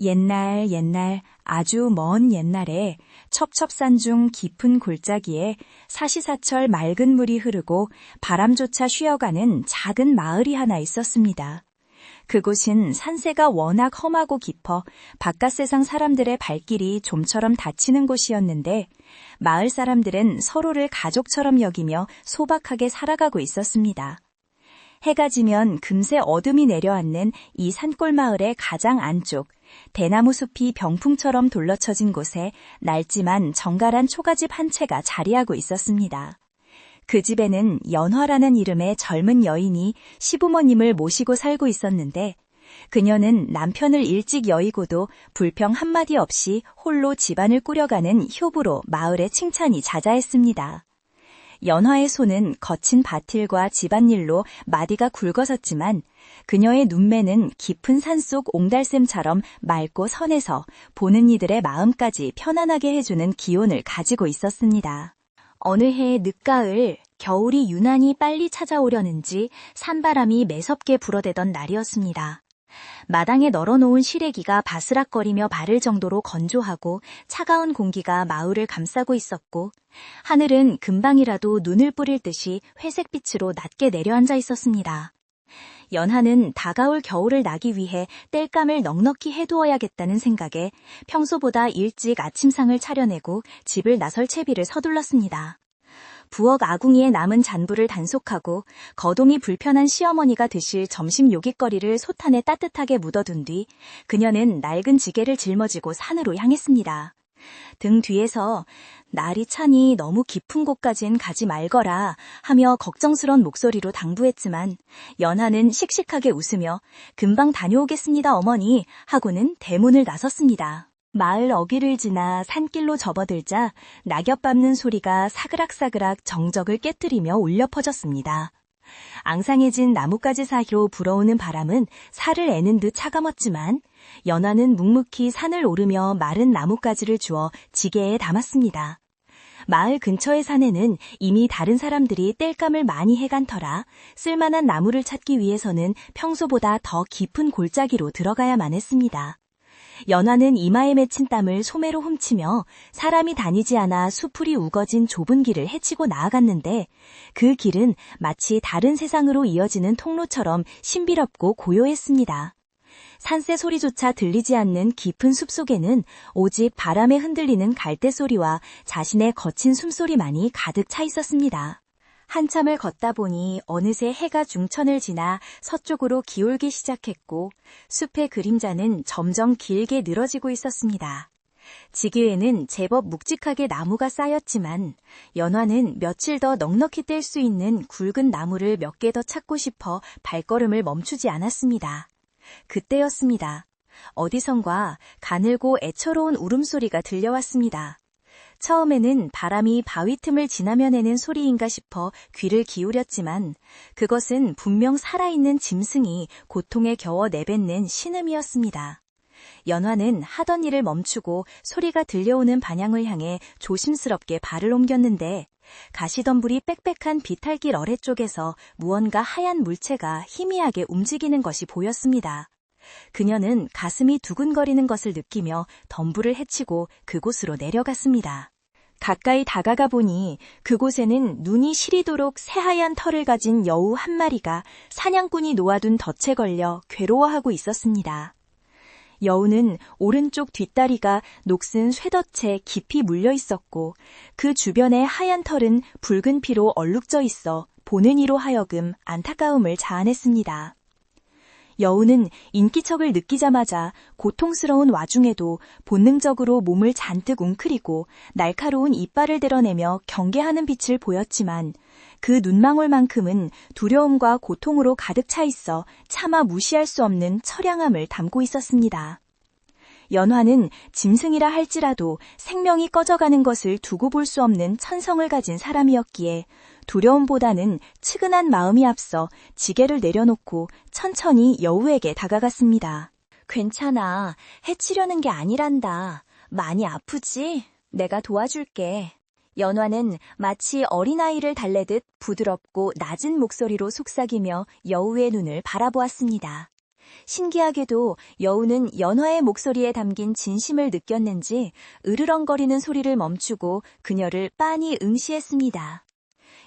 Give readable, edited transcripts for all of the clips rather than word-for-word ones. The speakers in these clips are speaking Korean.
옛날 옛날 아주 먼 옛날에 첩첩산 중 깊은 골짜기에 사시사철 맑은 물이 흐르고 바람조차 쉬어가는 작은 마을이 하나 있었습니다. 그곳은 산세가 워낙 험하고 깊어 바깥 세상 사람들의 발길이 좀처럼 닫히는 곳이었는데 마을 사람들은 서로를 가족처럼 여기며 소박하게 살아가고 있었습니다. 해가 지면 금세 어둠이 내려앉는 이 산골 마을의 가장 안쪽, 대나무 숲이 병풍처럼 둘러쳐진 곳에 낡지만 정갈한 초가집 한 채가 자리하고 있었습니다. 그 집에는 연화라는 이름의 젊은 여인이 시부모님을 모시고 살고 있었는데 그녀는 남편을 일찍 여의고도 불평 한마디 없이 홀로 집안을 꾸려가는 효부로 마을의 칭찬이 자자했습니다. 연화의 손은 거친 밭일과 집안일로 마디가 굵어섰지만 그녀의 눈매는 깊은 산속 옹달샘처럼 맑고 선해서 보는 이들의 마음까지 편안하게 해주는 기운을 가지고 있었습니다. 어느 해 늦가을, 겨울이 유난히 빨리 찾아오려는지 산바람이 매섭게 불어대던 날이었습니다. 마당에 널어놓은 시래기가 바스락거리며 마를 정도로 건조하고 차가운 공기가 마을을 감싸고 있었고 하늘은 금방이라도 눈을 뿌릴 듯이 회색빛으로 낮게 내려앉아 있었습니다. 연하는 다가올 겨울을 나기 위해 땔감을 넉넉히 해두어야겠다는 생각에 평소보다 일찍 아침상을 차려내고 집을 나설 채비를 서둘렀습니다. 부엌 아궁이에 남은 잔불을 단속하고 거동이 불편한 시어머니가 드실 점심 요깃거리를 솥안에 따뜻하게 묻어둔 뒤 그녀는 낡은 지게를 짊어지고 산으로 향했습니다. 등 뒤에서 날이 차니 너무 깊은 곳까진 가지 말거라 하며 걱정스런 목소리로 당부했지만 연하는 씩씩하게 웃으며 금방 다녀오겠습니다 어머니 하고는 대문을 나섰습니다. 마을 어귀를 지나 산길로 접어들자 낙엽 밟는 소리가 사그락사그락 정적을 깨뜨리며 울려 퍼졌습니다. 앙상해진 나뭇가지 사이로 불어오는 바람은 살을 애는 듯 차가웠지만 연화는 묵묵히 산을 오르며 마른 나뭇가지를 주워 지게에 담았습니다. 마을 근처의 산에는 이미 다른 사람들이 땔감을 많이 해간 터라 쓸만한 나무를 찾기 위해서는 평소보다 더 깊은 골짜기로 들어가야만 했습니다. 연화는 이마에 맺힌 땀을 소매로 훔치며 사람이 다니지 않아 수풀이 우거진 좁은 길을 헤치고 나아갔는데 그 길은 마치 다른 세상으로 이어지는 통로처럼 신비롭고 고요했습니다. 산새 소리조차 들리지 않는 깊은 숲속에는 오직 바람에 흔들리는 갈대 소리와 자신의 거친 숨소리만이 가득 차 있었습니다. 한참을 걷다 보니 어느새 해가 중천을 지나 서쪽으로 기울기 시작했고 숲의 그림자는 점점 길게 늘어지고 있었습니다. 지기에는 제법 묵직하게 나무가 쌓였지만 연화는 며칠 더 넉넉히 뗄 수 있는 굵은 나무를 몇 개 더 찾고 싶어 발걸음을 멈추지 않았습니다. 그때였습니다. 어디선가 가늘고 애처로운 울음소리가 들려왔습니다. 처음에는 바람이 바위 틈을 지나며 내는 소리인가 싶어 귀를 기울였지만 그것은 분명 살아있는 짐승이 고통에 겨워 내뱉는 신음이었습니다. 연화는 하던 일을 멈추고 소리가 들려오는 방향을 향해 조심스럽게 발을 옮겼는데 가시덤불이 빽빽한 비탈길 아래쪽에서 무언가 하얀 물체가 희미하게 움직이는 것이 보였습니다. 그녀는 가슴이 두근거리는 것을 느끼며 덤불을 헤치고 그곳으로 내려갔습니다. 가까이 다가가 보니 그곳에는 눈이 시리도록 새하얀 털을 가진 여우 한 마리가 사냥꾼이 놓아둔 덫에 걸려 괴로워하고 있었습니다. 여우는 오른쪽 뒷다리가 녹슨 쇠덫에 깊이 물려 있었고 그 주변의 하얀 털은 붉은 피로 얼룩져 있어 보는 이로 하여금 안타까움을 자아냈습니다. 여우는 인기척을 느끼자마자 고통스러운 와중에도 본능적으로 몸을 잔뜩 웅크리고 날카로운 이빨을 드러내며 경계하는 빛을 보였지만 그 눈망울만큼은 두려움과 고통으로 가득 차 있어 차마 무시할 수 없는 처량함을 담고 있었습니다. 연화는 짐승이라 할지라도 생명이 꺼져가는 것을 두고 볼 수 없는 천성을 가진 사람이었기에 두려움보다는 측은한 마음이 앞서 지게를 내려놓고 천천히 여우에게 다가갔습니다. 괜찮아. 해치려는 게 아니란다. 많이 아프지? 내가 도와줄게. 연화는 마치 어린아이를 달래듯 부드럽고 낮은 목소리로 속삭이며 여우의 눈을 바라보았습니다. 신기하게도 여우는 연화의 목소리에 담긴 진심을 느꼈는지 으르렁거리는 소리를 멈추고 그녀를 빤히 응시했습니다.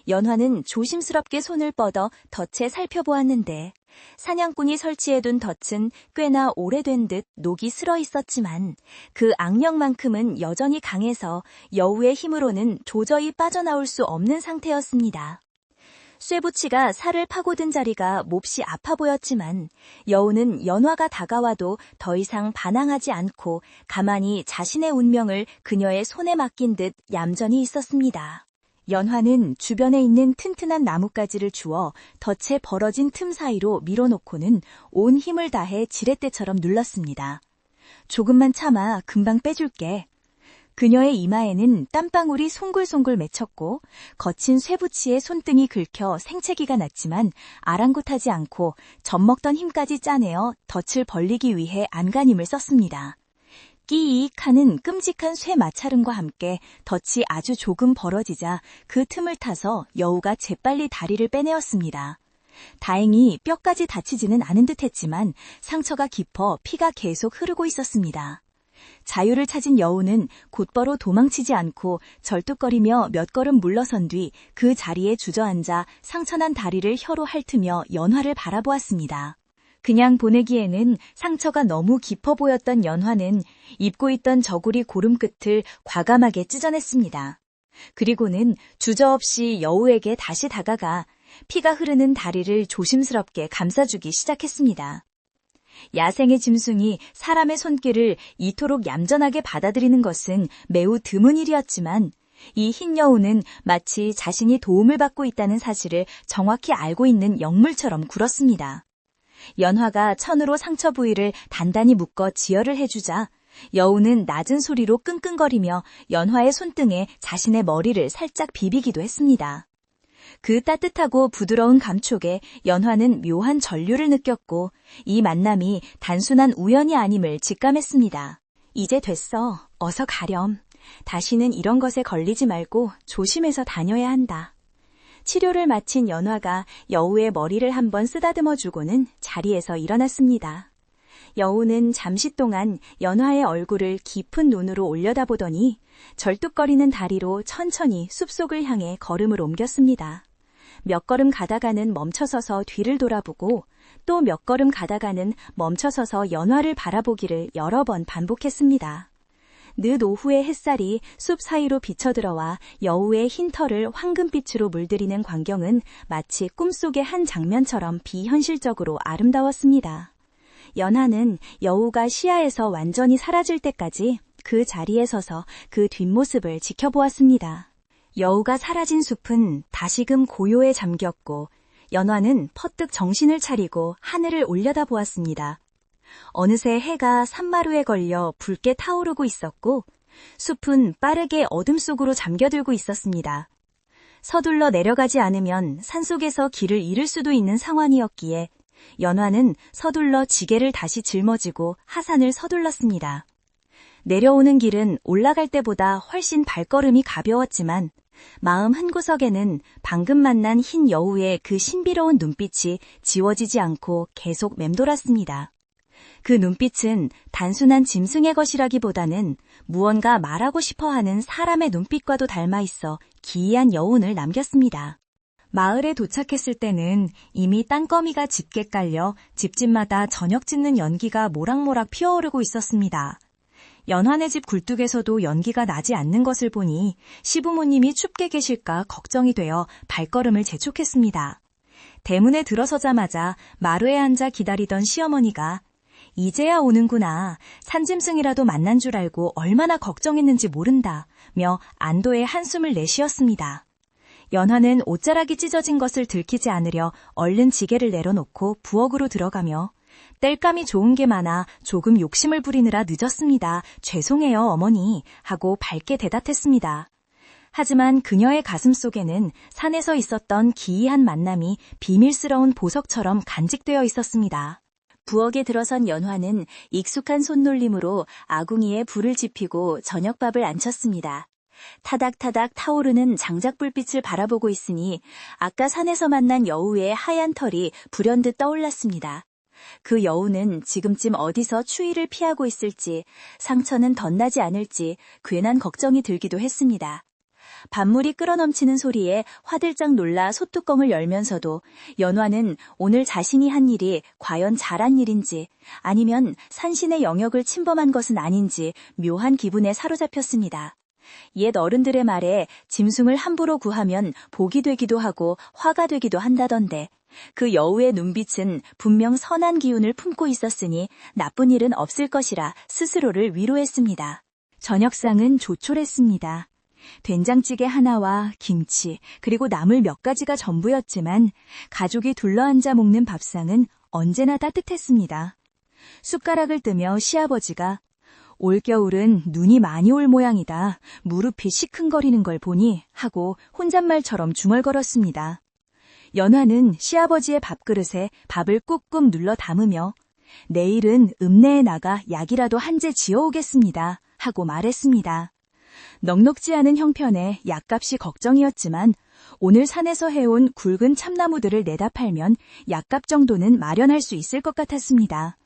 연화는 조심스럽게 손을 뻗어 덫에 살펴보았는데 사냥꾼이 설치해둔 덫은 꽤나 오래된 듯 녹이 슬어 있었지만 그 악력만큼은 여전히 강해서 여우의 힘으로는 도저히 빠져나올 수 없는 상태였습니다. 쇠붙이가 살을 파고든 자리가 몹시 아파 보였지만 여우는 연화가 다가와도 더 이상 반항하지 않고 가만히 자신의 운명을 그녀의 손에 맡긴 듯 얌전히 있었습니다. 연화는 주변에 있는 튼튼한 나뭇가지를 주워 덫에 벌어진 틈 사이로 밀어놓고는 온 힘을 다해 지렛대처럼 눌렀습니다. 조금만 참아 금방 빼줄게. 그녀의 이마에는 땀방울이 송글송글 맺혔고 거친 쇠붙이에 손등이 긁혀 생채기가 났지만 아랑곳하지 않고 젖먹던 힘까지 짜내어 덫을 벌리기 위해 안간힘을 썼습니다. 끼익 하는 끔찍한 쇠 마찰음과 함께 덫이 아주 조금 벌어지자 그 틈을 타서 여우가 재빨리 다리를 빼내었습니다. 다행히 뼈까지 다치지는 않은 듯했지만 상처가 깊어 피가 계속 흐르고 있었습니다. 자유를 찾은 여우는 곧바로 도망치지 않고 절뚝거리며 몇 걸음 물러선 뒤 그 자리에 주저앉아 상처난 다리를 혀로 핥으며 연화를 바라보았습니다. 그냥 보내기에는 상처가 너무 깊어 보였던 연화는 입고 있던 저고리 고름 끝을 과감하게 찢어냈습니다. 그리고는 주저없이 여우에게 다시 다가가 피가 흐르는 다리를 조심스럽게 감싸주기 시작했습니다. 야생의 짐승이 사람의 손길을 이토록 얌전하게 받아들이는 것은 매우 드문 일이었지만 이 흰 여우는 마치 자신이 도움을 받고 있다는 사실을 정확히 알고 있는 영물처럼 굴었습니다. 연화가 천으로 상처 부위를 단단히 묶어 지혈을 해주자 여우는 낮은 소리로 끙끙거리며 연화의 손등에 자신의 머리를 살짝 비비기도 했습니다. 그 따뜻하고 부드러운 감촉에 연화는 묘한 전류를 느꼈고 이 만남이 단순한 우연이 아님을 직감했습니다. 이제 됐어. 어서 가렴. 다시는 이런 것에 걸리지 말고 조심해서 다녀야 한다. 치료를 마친 연화가 여우의 머리를 한번 쓰다듬어주고는 자리에서 일어났습니다. 여우는 잠시 동안 연화의 얼굴을 깊은 눈으로 올려다보더니 절뚝거리는 다리로 천천히 숲속을 향해 걸음을 옮겼습니다. 몇 걸음 가다가는 멈춰서서 뒤를 돌아보고 또 몇 걸음 가다가는 멈춰서서 연화를 바라보기를 여러 번 반복했습니다. 늦 오후의 햇살이 숲 사이로 비쳐들어와 여우의 흰 털을 황금빛으로 물들이는 광경은 마치 꿈속의 한 장면처럼 비현실적으로 아름다웠습니다. 연화는 여우가 시야에서 완전히 사라질 때까지 그 자리에 서서 그 뒷모습을 지켜보았습니다. 여우가 사라진 숲은 다시금 고요에 잠겼고 연화는 퍼뜩 정신을 차리고 하늘을 올려다보았습니다. 어느새 해가 산마루에 걸려 붉게 타오르고 있었고 숲은 빠르게 어둠 속으로 잠겨들고 있었습니다. 서둘러 내려가지 않으면 산속에서 길을 잃을 수도 있는 상황이었기에 연화는 서둘러 지게를 다시 짊어지고 하산을 서둘렀습니다. 내려오는 길은 올라갈 때보다 훨씬 발걸음이 가벼웠지만 마음 한구석에는 방금 만난 흰 여우의 그 신비로운 눈빛이 지워지지 않고 계속 맴돌았습니다. 그 눈빛은 단순한 짐승의 것이라기보다는 무언가 말하고 싶어하는 사람의 눈빛과도 닮아 있어 기이한 여운을 남겼습니다. 마을에 도착했을 때는 이미 땅거미가 짙게 깔려 집집마다 저녁 짓는 연기가 모락모락 피어오르고 있었습니다. 연화네 집 굴뚝에서도 연기가 나지 않는 것을 보니 시부모님이 춥게 계실까 걱정이 되어 발걸음을 재촉했습니다. 대문에 들어서자마자 마루에 앉아 기다리던 시어머니가 이제야 오는구나. 산짐승이라도 만난 줄 알고 얼마나 걱정했는지 모른다며 안도의 한숨을 내쉬었습니다. 연화는 옷자락이 찢어진 것을 들키지 않으려 얼른 지게를 내려놓고 부엌으로 들어가며 땔감이 좋은 게 많아 조금 욕심을 부리느라 늦었습니다. 죄송해요, 어머니 하고 밝게 대답했습니다. 하지만 그녀의 가슴 속에는 산에서 있었던 기이한 만남이 비밀스러운 보석처럼 간직되어 있었습니다. 부엌에 들어선 연화는 익숙한 손놀림으로 아궁이에 불을 지피고 저녁밥을 안쳤습니다. 타닥타닥 타오르는 장작불빛을 바라보고 있으니 아까 산에서 만난 여우의 하얀 털이 불현듯 떠올랐습니다. 그 여우는 지금쯤 어디서 추위를 피하고 있을지, 상처는 덧나지 않을지 괜한 걱정이 들기도 했습니다. 밥물이 끓어넘치는 소리에 화들짝 놀라 솥뚜껑을 열면서도 연화는 오늘 자신이 한 일이 과연 잘한 일인지 아니면 산신의 영역을 침범한 것은 아닌지 묘한 기분에 사로잡혔습니다. 옛 어른들의 말에 짐승을 함부로 구하면 복이 되기도 하고 화가 되기도 한다던데 그 여우의 눈빛은 분명 선한 기운을 품고 있었으니 나쁜 일은 없을 것이라 스스로를 위로했습니다. 저녁상은 조촐했습니다. 된장찌개 하나와 김치, 그리고 나물 몇 가지가 전부였지만 가족이 둘러앉아 먹는 밥상은 언제나 따뜻했습니다. 숟가락을 뜨며 시아버지가 올겨울은 눈이 많이 올 모양이다. 무릎이 시큰거리는 걸 보니 하고 혼잣말처럼 중얼거렸습니다. 연화는 시아버지의 밥그릇에 밥을 꾹꾹 눌러 담으며 내일은 읍내에 나가 약이라도 한 재 지어오겠습니다 하고 말했습니다. 넉넉지 않은 형편에 약값이 걱정이었지만 오늘 산에서 해온 굵은 참나무들을 내다 팔면 약값 정도는 마련할 수 있을 것 같았습니다.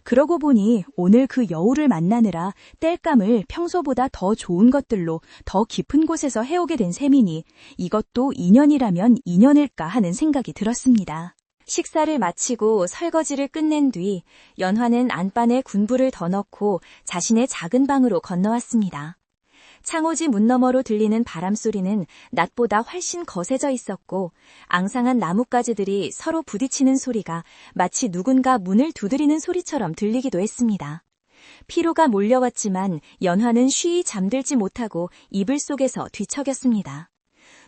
그러고 보니 오늘 그 여우를 만나느라 땔감을 평소보다 더 좋은 것들로 더 깊은 곳에서 해오게 된 셈이니 이것도 인연이라면 인연일까 하는 생각이 들었습니다. 식사를 마치고 설거지를 끝낸 뒤 연화는 안방에 군불을 더 넣고 자신의 작은 방으로 건너왔습니다. 창호지 문 너머로 들리는 바람소리는 낮보다 훨씬 거세져 있었고 앙상한 나뭇가지들이 서로 부딪히는 소리가 마치 누군가 문을 두드리는 소리처럼 들리기도 했습니다. 피로가 몰려왔지만 연화는 쉬이 잠들지 못하고 이불 속에서 뒤척였습니다.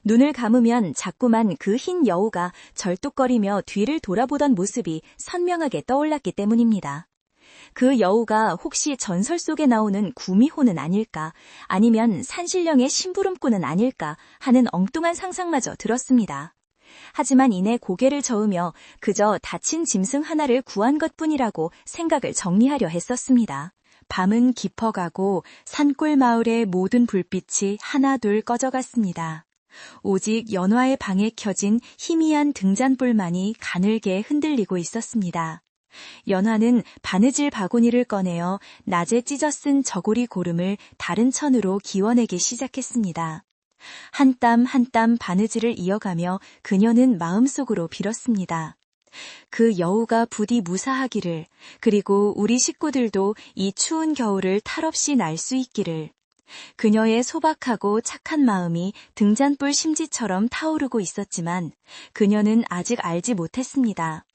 눈을 감으면 자꾸만 그 흰 여우가 절뚝거리며 뒤를 돌아보던 모습이 선명하게 떠올랐기 때문입니다. 그 여우가 혹시 전설 속에 나오는 구미호는 아닐까, 아니면 산신령의 심부름꾼은 아닐까 하는 엉뚱한 상상마저 들었습니다. 하지만 이내 고개를 저으며 그저 다친 짐승 하나를 구한 것뿐이라고 생각을 정리하려 했었습니다. 밤은 깊어가고 산골 마을의 모든 불빛이 하나둘 꺼져갔습니다. 오직 연화의 방에 켜진 희미한 등잔불만이 가늘게 흔들리고 있었습니다. 연화는 바느질 바구니를 꺼내어 낮에 찢어 쓴 저고리 고름을 다른 천으로 기워내기 시작했습니다. 한 땀 한 땀 바느질을 이어가며 그녀는 마음속으로 빌었습니다. 그 여우가 부디 무사하기를, 그리고 우리 식구들도 이 추운 겨울을 탈없이 날 수 있기를. 그녀의 소박하고 착한 마음이 등잔불 심지처럼 타오르고 있었지만 그녀는 아직 알지 못했습니다.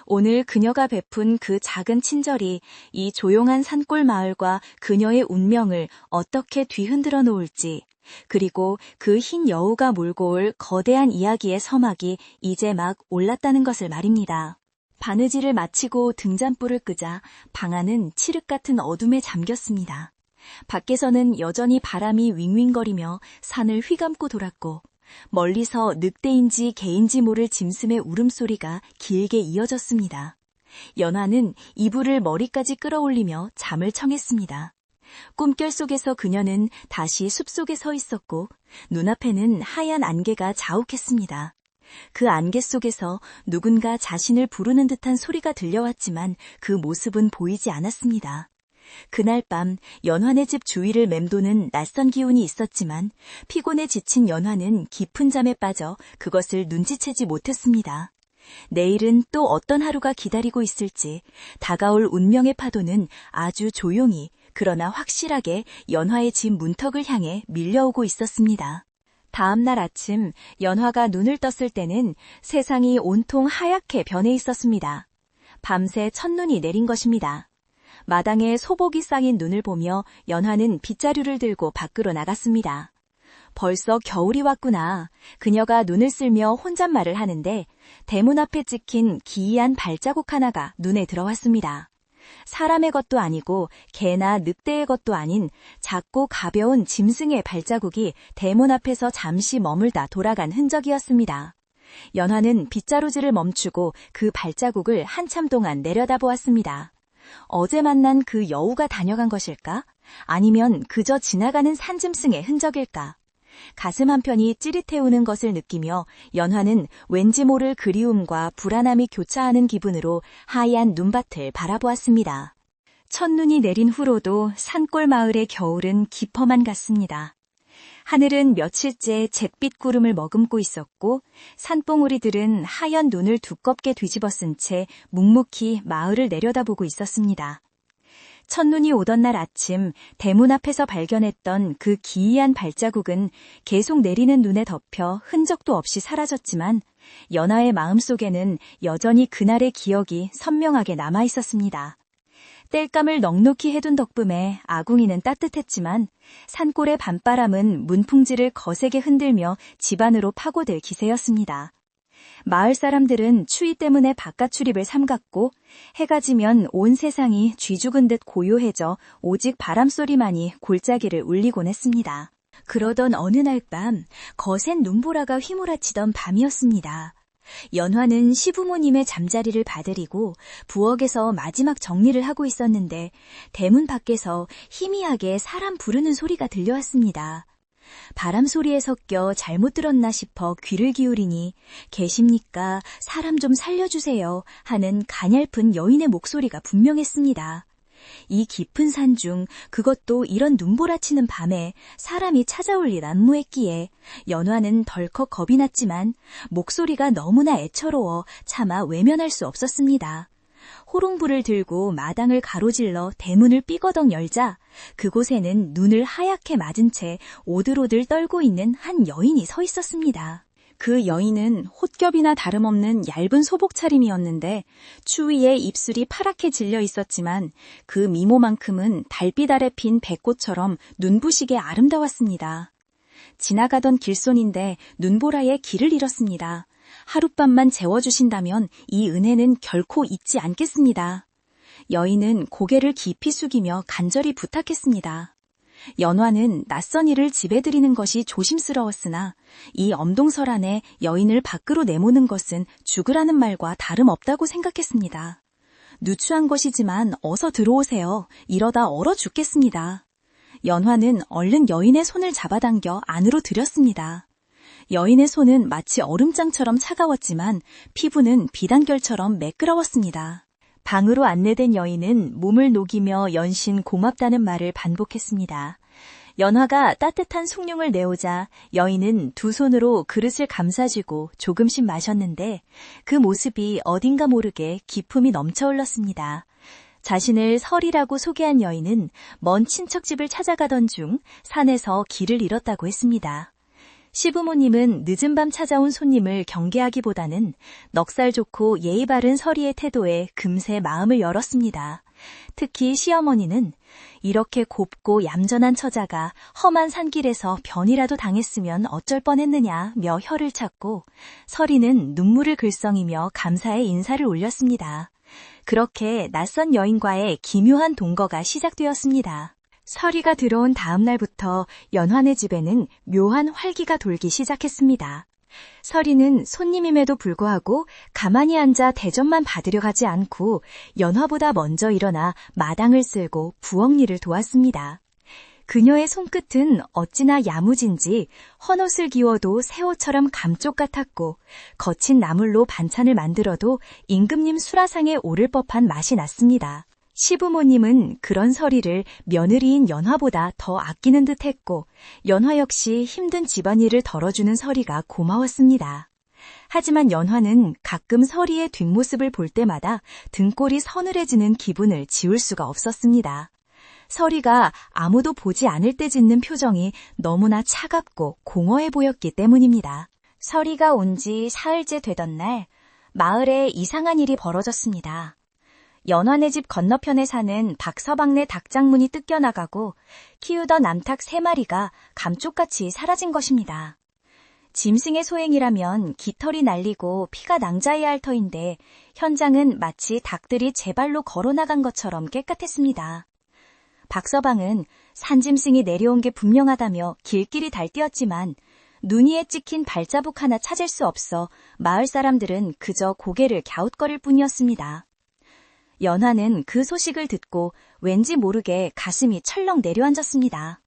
오늘 그녀가 베푼 그 작은 친절이 이 조용한 산골 마을과 그녀의 운명을 어떻게 뒤흔들어 놓을지, 그리고 그 흰 여우가 몰고 올 거대한 이야기의 서막이 이제 막 올랐다는 것을 말입니다. 바느질을 마치고 등잔불을 끄자 방 안은 칠흑 같은 어둠에 잠겼습니다. 밖에서는 여전히 바람이 윙윙거리며 산을 휘감고 돌았고 멀리서 늑대인지 개인지 모를 짐승의 울음소리가 길게 이어졌습니다. 연화는 이불을 머리까지 끌어올리며 잠을 청했습니다. 꿈결 속에서 그녀는 다시 숲속에 서 있었고 눈앞에는 하얀 안개가 자욱했습니다. 그 안개 속에서 누군가 자신을 부르는 듯한 소리가 들려왔지만 그 모습은 보이지 않았습니다. 그날 밤 연화네 집 주위를 맴도는 낯선 기운이 있었지만 피곤에 지친 연화는 깊은 잠에 빠져 그것을 눈치채지 못했습니다. 내일은 또 어떤 하루가 기다리고 있을지 다가올 운명의 파도는 아주 조용히 그러나 확실하게 연화의 집 문턱을 향해 밀려오고 있었습니다. 다음 날 아침 연화가 눈을 떴을 때는 세상이 온통 하얗게 변해 있었습니다. 밤새 첫눈이 내린 것입니다. 마당에 소복이 쌓인 눈을 보며 연화는 빗자루를 들고 밖으로 나갔습니다. 벌써 겨울이 왔구나. 그녀가 눈을 쓸며 혼잣말을 하는데 대문 앞에 찍힌 기이한 발자국 하나가 눈에 들어왔습니다. 사람의 것도 아니고 개나 늑대의 것도 아닌 작고 가벼운 짐승의 발자국이 대문 앞에서 잠시 머물다 돌아간 흔적이었습니다. 연화는 빗자루질을 멈추고 그 발자국을 한참 동안 내려다보았습니다. 어제 만난 그 여우가 다녀간 것일까? 아니면 그저 지나가는 산짐승의 흔적일까? 가슴 한편이 찌릿해오는 것을 느끼며 연화는 왠지 모를 그리움과 불안함이 교차하는 기분으로 하얀 눈밭을 바라보았습니다. 첫눈이 내린 후로도 산골 마을의 겨울은 깊어만 갔습니다. 하늘은 며칠째 잿빛 구름을 머금고 있었고 산봉우리들은 하얀 눈을 두껍게 뒤집어 쓴 채 묵묵히 마을을 내려다보고 있었습니다. 첫눈이 오던 날 아침 대문 앞에서 발견했던 그 기이한 발자국은 계속 내리는 눈에 덮여 흔적도 없이 사라졌지만 연화의 마음속에는 여전히 그날의 기억이 선명하게 남아 있었습니다. 땔감을 넉넉히 해둔 덕분에 아궁이는 따뜻했지만 산골의 밤바람은 문풍지를 거세게 흔들며 집 안으로 파고들 기세였습니다. 마을 사람들은 추위 때문에 바깥 출입을 삼갔고 해가 지면 온 세상이 쥐죽은 듯 고요해져 오직 바람소리만이 골짜기를 울리곤 했습니다. 그러던 어느 날 밤 거센 눈보라가 휘몰아치던 밤이었습니다. 연화는 시부모님의 잠자리를 봐드리고 부엌에서 마지막 정리를 하고 있었는데 대문 밖에서 희미하게 사람 부르는 소리가 들려왔습니다. 바람 소리에 섞여 잘못 들었나 싶어 귀를 기울이니 계십니까? 사람 좀 살려주세요 하는 가냘픈 여인의 목소리가 분명했습니다. 이 깊은 산 중 그것도 이런 눈보라치는 밤에 사람이 찾아올 리 난무했기에 연화는 덜컥 겁이 났지만 목소리가 너무나 애처로워 차마 외면할 수 없었습니다. 호롱불을 들고 마당을 가로질러 대문을 삐거덕 열자 그곳에는 눈을 하얗게 맞은 채 오들오들 떨고 있는 한 여인이 서 있었습니다. 그 여인은 홑겹이나 다름없는 얇은 소복 차림이었는데 추위에 입술이 파랗게 질려 있었지만 그 미모만큼은 달빛 아래 핀 백꽃처럼 눈부시게 아름다웠습니다. 지나가던 길손인데 눈보라에 길을 잃었습니다. 하룻밤만 재워주신다면 이 은혜는 결코 잊지 않겠습니다. 여인은 고개를 깊이 숙이며 간절히 부탁했습니다. 연화는 낯선 이를 집에 들이는 것이 조심스러웠으나 이 엄동설 안에 여인을 밖으로 내모는 것은 죽으라는 말과 다름없다고 생각했습니다. 누추한 것이지만 어서 들어오세요. 이러다 얼어 죽겠습니다. 연화는 얼른 여인의 손을 잡아당겨 안으로 들였습니다. 여인의 손은 마치 얼음장처럼 차가웠지만 피부는 비단결처럼 매끄러웠습니다. 방으로 안내된 여인은 몸을 녹이며 연신 고맙다는 말을 반복했습니다. 연화가 따뜻한 숭늉을 내오자 여인은 두 손으로 그릇을 감싸쥐고 조금씩 마셨는데 그 모습이 어딘가 모르게 기품이 넘쳐 흘렀습니다. 자신을 설이라고 소개한 여인은 먼 친척집을 찾아가던 중 산에서 길을 잃었다고 했습니다. 시부모님은 늦은 밤 찾아온 손님을 경계하기보다는 넉살 좋고 예의 바른 서리의 태도에 금세 마음을 열었습니다. 특히 시어머니는 이렇게 곱고 얌전한 처자가 험한 산길에서 변이라도 당했으면 어쩔 뻔했느냐며 혀를 찾고 서리는 눈물을 글썽이며 감사의 인사를 올렸습니다. 그렇게 낯선 여인과의 기묘한 동거가 시작되었습니다. 서리가 들어온 다음 날부터 연화네 집에는 묘한 활기가 돌기 시작했습니다. 서리는 손님임에도 불구하고 가만히 앉아 대접만 받으려 가지 않고 연화보다 먼저 일어나 마당을 쓸고 부엌 일을 도왔습니다. 그녀의 손끝은 어찌나 야무진지 헌옷을 기워도 새 옷처럼 감쪽 같았고 거친 나물로 반찬을 만들어도 임금님 수라상에 오를 법한 맛이 났습니다. 시부모님은 그런 서리를 며느리인 연화보다 더 아끼는 듯 했고 연화 역시 힘든 집안일을 덜어주는 서리가 고마웠습니다. 하지만 연화는 가끔 서리의 뒷모습을 볼 때마다 등골이 서늘해지는 기분을 지울 수가 없었습니다. 서리가 아무도 보지 않을 때 짓는 표정이 너무나 차갑고 공허해 보였기 때문입니다. 서리가 온 지 사흘째 되던 날 마을에 이상한 일이 벌어졌습니다. 연화네 집 건너편에 사는 박서방네 닭장문이 뜯겨나가고 키우던 남탁 3마리가 감쪽같이 사라진 것입니다. 짐승의 소행이라면 깃털이 날리고 피가 낭자해야 할 터인데 현장은 마치 닭들이 제 발로 걸어나간 것처럼 깨끗했습니다. 박서방은 산짐승이 내려온 게 분명하다며 길길이 달뛰었지만 눈이에 찍힌 발자국 하나 찾을 수 없어 마을 사람들은 그저 고개를 갸웃거릴 뿐이었습니다. 연화는 그 소식을 듣고 왠지 모르게 가슴이 철렁 내려앉았습니다.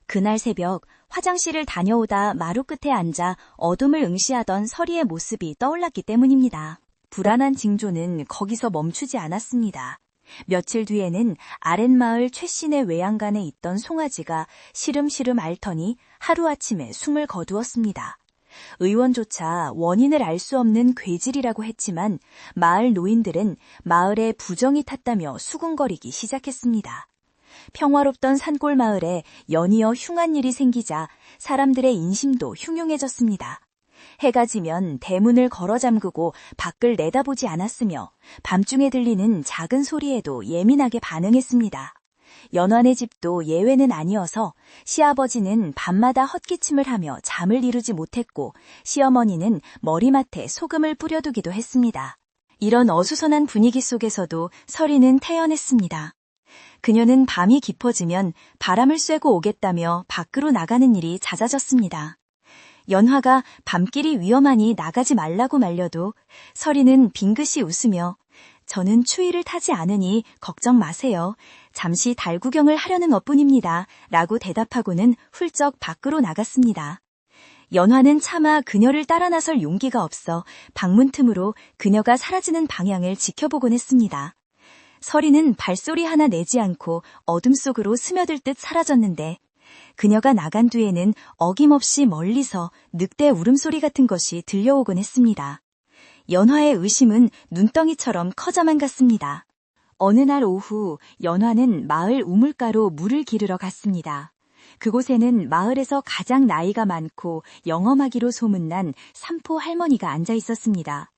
그날 새벽 화장실을 다녀오다 마루 끝에 앉아 어둠을 응시하던 서리의 모습이 떠올랐기 때문입니다. 불안한 징조는 거기서 멈추지 않았습니다. 며칠 뒤에는 아랫마을 최씨네 외양간에 있던 송아지가 시름시름 앓더니 하루아침에 숨을 거두었습니다. 의원조차 원인을 알 수 없는 괴질이라고 했지만 마을 노인들은 마을에 부정이 탔다며 수군거리기 시작했습니다. 평화롭던 산골 마을에 연이어 흉한 일이 생기자 사람들의 인심도 흉흉해졌습니다. 해가 지면 대문을 걸어 잠그고 밖을 내다보지 않았으며 밤중에 들리는 작은 소리에도 예민하게 반응했습니다. 연환의 집도 예외는 아니어서 시아버지는 밤마다 헛기침을 하며 잠을 이루지 못했고 시어머니는 머리맡에 소금을 뿌려두기도 했습니다. 이런 어수선한 분위기 속에서도 서리는 태연했습니다. 그녀는 밤이 깊어지면 바람을 쐬고 오겠다며 밖으로 나가는 일이 잦아졌습니다. 연화가 밤길이 위험하니 나가지 말라고 말려도 서리는 빙긋이 웃으며 저는 추위를 타지 않으니 걱정 마세요. 잠시 달 구경을 하려는 것뿐입니다. 라고 대답하고는 훌쩍 밖으로 나갔습니다. 연화는 차마 그녀를 따라 나설 용기가 없어 방문 틈으로 그녀가 사라지는 방향을 지켜보곤 했습니다. 서리는 발소리 하나 내지 않고 어둠 속으로 스며들 듯 사라졌는데 그녀가 나간 뒤에는 어김없이 멀리서 늑대 울음소리 같은 것이 들려오곤 했습니다. 연화의 의심은 눈덩이처럼 커져만 갔습니다. 어느 날 오후 연화는 마을 우물가로 물을 기르러 갔습니다. 그곳에는 마을에서 가장 나이가 많고 영험하기로 소문난 삼포 할머니가 앉아 있었습니다.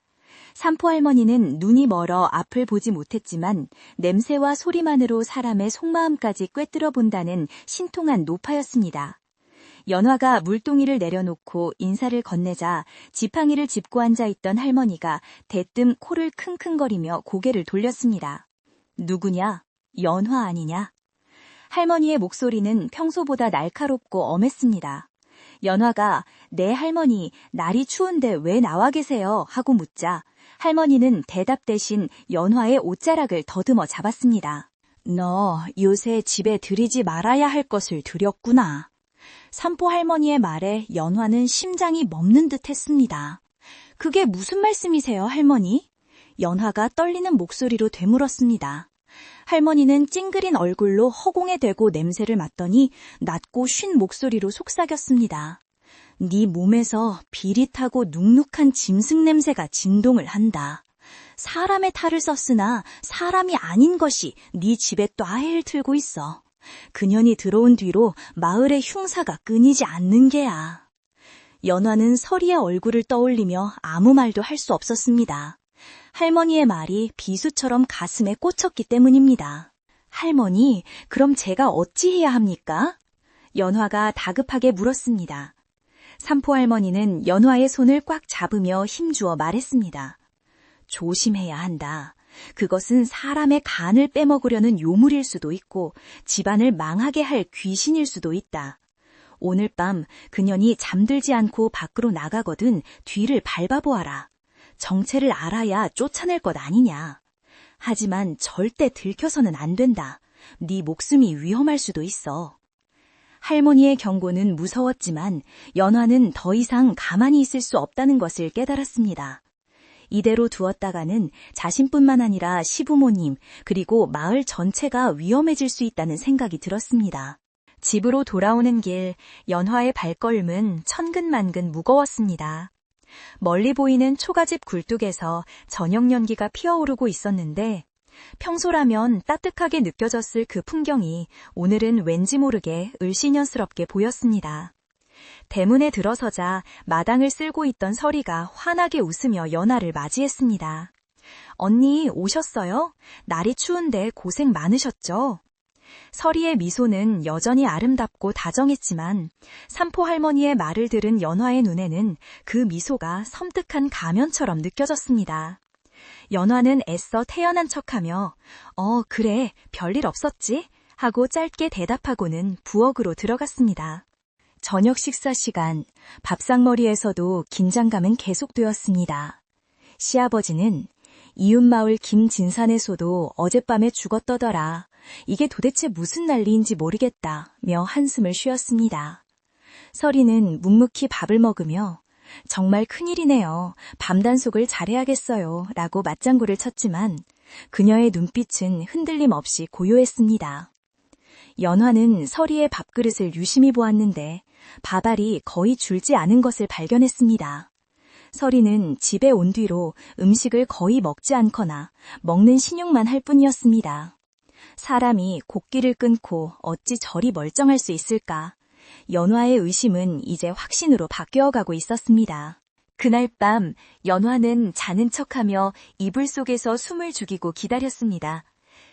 삼포 할머니는 눈이 멀어 앞을 보지 못했지만 냄새와 소리만으로 사람의 속마음까지 꿰뚫어 본다는 신통한 노파였습니다. 연화가 물동이를 내려놓고 인사를 건네자 지팡이를 짚고 앉아있던 할머니가 대뜸 코를 킁킁거리며 고개를 돌렸습니다. 누구냐? 연화 아니냐? 할머니의 목소리는 평소보다 날카롭고 엄했습니다. 연화가 네 할머니, 날이 추운데 왜 나와 계세요? 하고 묻자 할머니는 대답 대신 연화의 옷자락을 더듬어 잡았습니다. 너 요새 집에 들이지 말아야 할 것을 들였구나. 삼포 할머니의 말에 연화는 심장이 멎는 듯 했습니다. 그게 무슨 말씀이세요, 할머니? 연화가 떨리는 목소리로 되물었습니다. 할머니는 찡그린 얼굴로 허공에 대고 냄새를 맡더니 낮고 쉰 목소리로 속삭였습니다. 네 몸에서 비릿하고 눅눅한 짐승 냄새가 진동을 한다. 사람의 탈을 썼으나 사람이 아닌 것이 네 집에 뙬해를 틀고 있어. 그년이 들어온 뒤로 마을의 흉사가 끊이지 않는 게야. 연화는 서리의 얼굴을 떠올리며 아무 말도 할 수 없었습니다. 할머니의 말이 비수처럼 가슴에 꽂혔기 때문입니다. 할머니, 그럼 제가 어찌해야 합니까? 연화가 다급하게 물었습니다. 삼포 할머니는 연화의 손을 꽉 잡으며 힘주어 말했습니다. 조심해야 한다. 그것은 사람의 간을 빼먹으려는 요물일 수도 있고 집안을 망하게 할 귀신일 수도 있다. 오늘 밤 그년이 잠들지 않고 밖으로 나가거든 뒤를 밟아보아라. 정체를 알아야 쫓아낼 것 아니냐. 하지만 절대 들켜서는 안 된다. 네 목숨이 위험할 수도 있어. 할머니의 경고는 무서웠지만 연화는 더 이상 가만히 있을 수 없다는 것을 깨달았습니다. 이대로 두었다가는 자신뿐만 아니라 시부모님 그리고 마을 전체가 위험해질 수 있다는 생각이 들었습니다. 집으로 돌아오는 길 연화의 발걸음은 천근만근 무거웠습니다. 멀리 보이는 초가집 굴뚝에서 저녁 연기가 피어오르고 있었는데 평소라면 따뜻하게 느껴졌을 그 풍경이 오늘은 왠지 모르게 을씨년스럽게 보였습니다. 대문에 들어서자 마당을 쓸고 있던 서리가 환하게 웃으며 연화를 맞이했습니다. 언니 오셨어요? 날이 추운데 고생 많으셨죠? 서리의 미소는 여전히 아름답고 다정했지만 삼포 할머니의 말을 들은 연화의 눈에는 그 미소가 섬뜩한 가면처럼 느껴졌습니다. 연화는 애써 태연한 척하며 그래, 별일 없었지? 하고 짧게 대답하고는 부엌으로 들어갔습니다. 저녁 식사 시간, 밥상머리에서도 긴장감은 계속되었습니다. 시아버지는 이웃마을 김진산에서도 어젯밤에 죽었더더라. 이게 도대체 무슨 난리인지 모르겠다며 한숨을 쉬었습니다. 서리는 묵묵히 밥을 먹으며 정말 큰일이네요. 밤단속을 잘해야겠어요. 라고 맞장구를 쳤지만 그녀의 눈빛은 흔들림 없이 고요했습니다. 연화는 서리의 밥그릇을 유심히 보았는데 밥알이 거의 줄지 않은 것을 발견했습니다. 서리는 집에 온 뒤로 음식을 거의 먹지 않거나 먹는 신용만 할 뿐이었습니다. 사람이 곡기를 끊고 어찌 저리 멀쩡할 수 있을까? 연화의 의심은 이제 확신으로 바뀌어가고 있었습니다. 그날 밤 연화는 자는 척하며 이불 속에서 숨을 죽이고 기다렸습니다.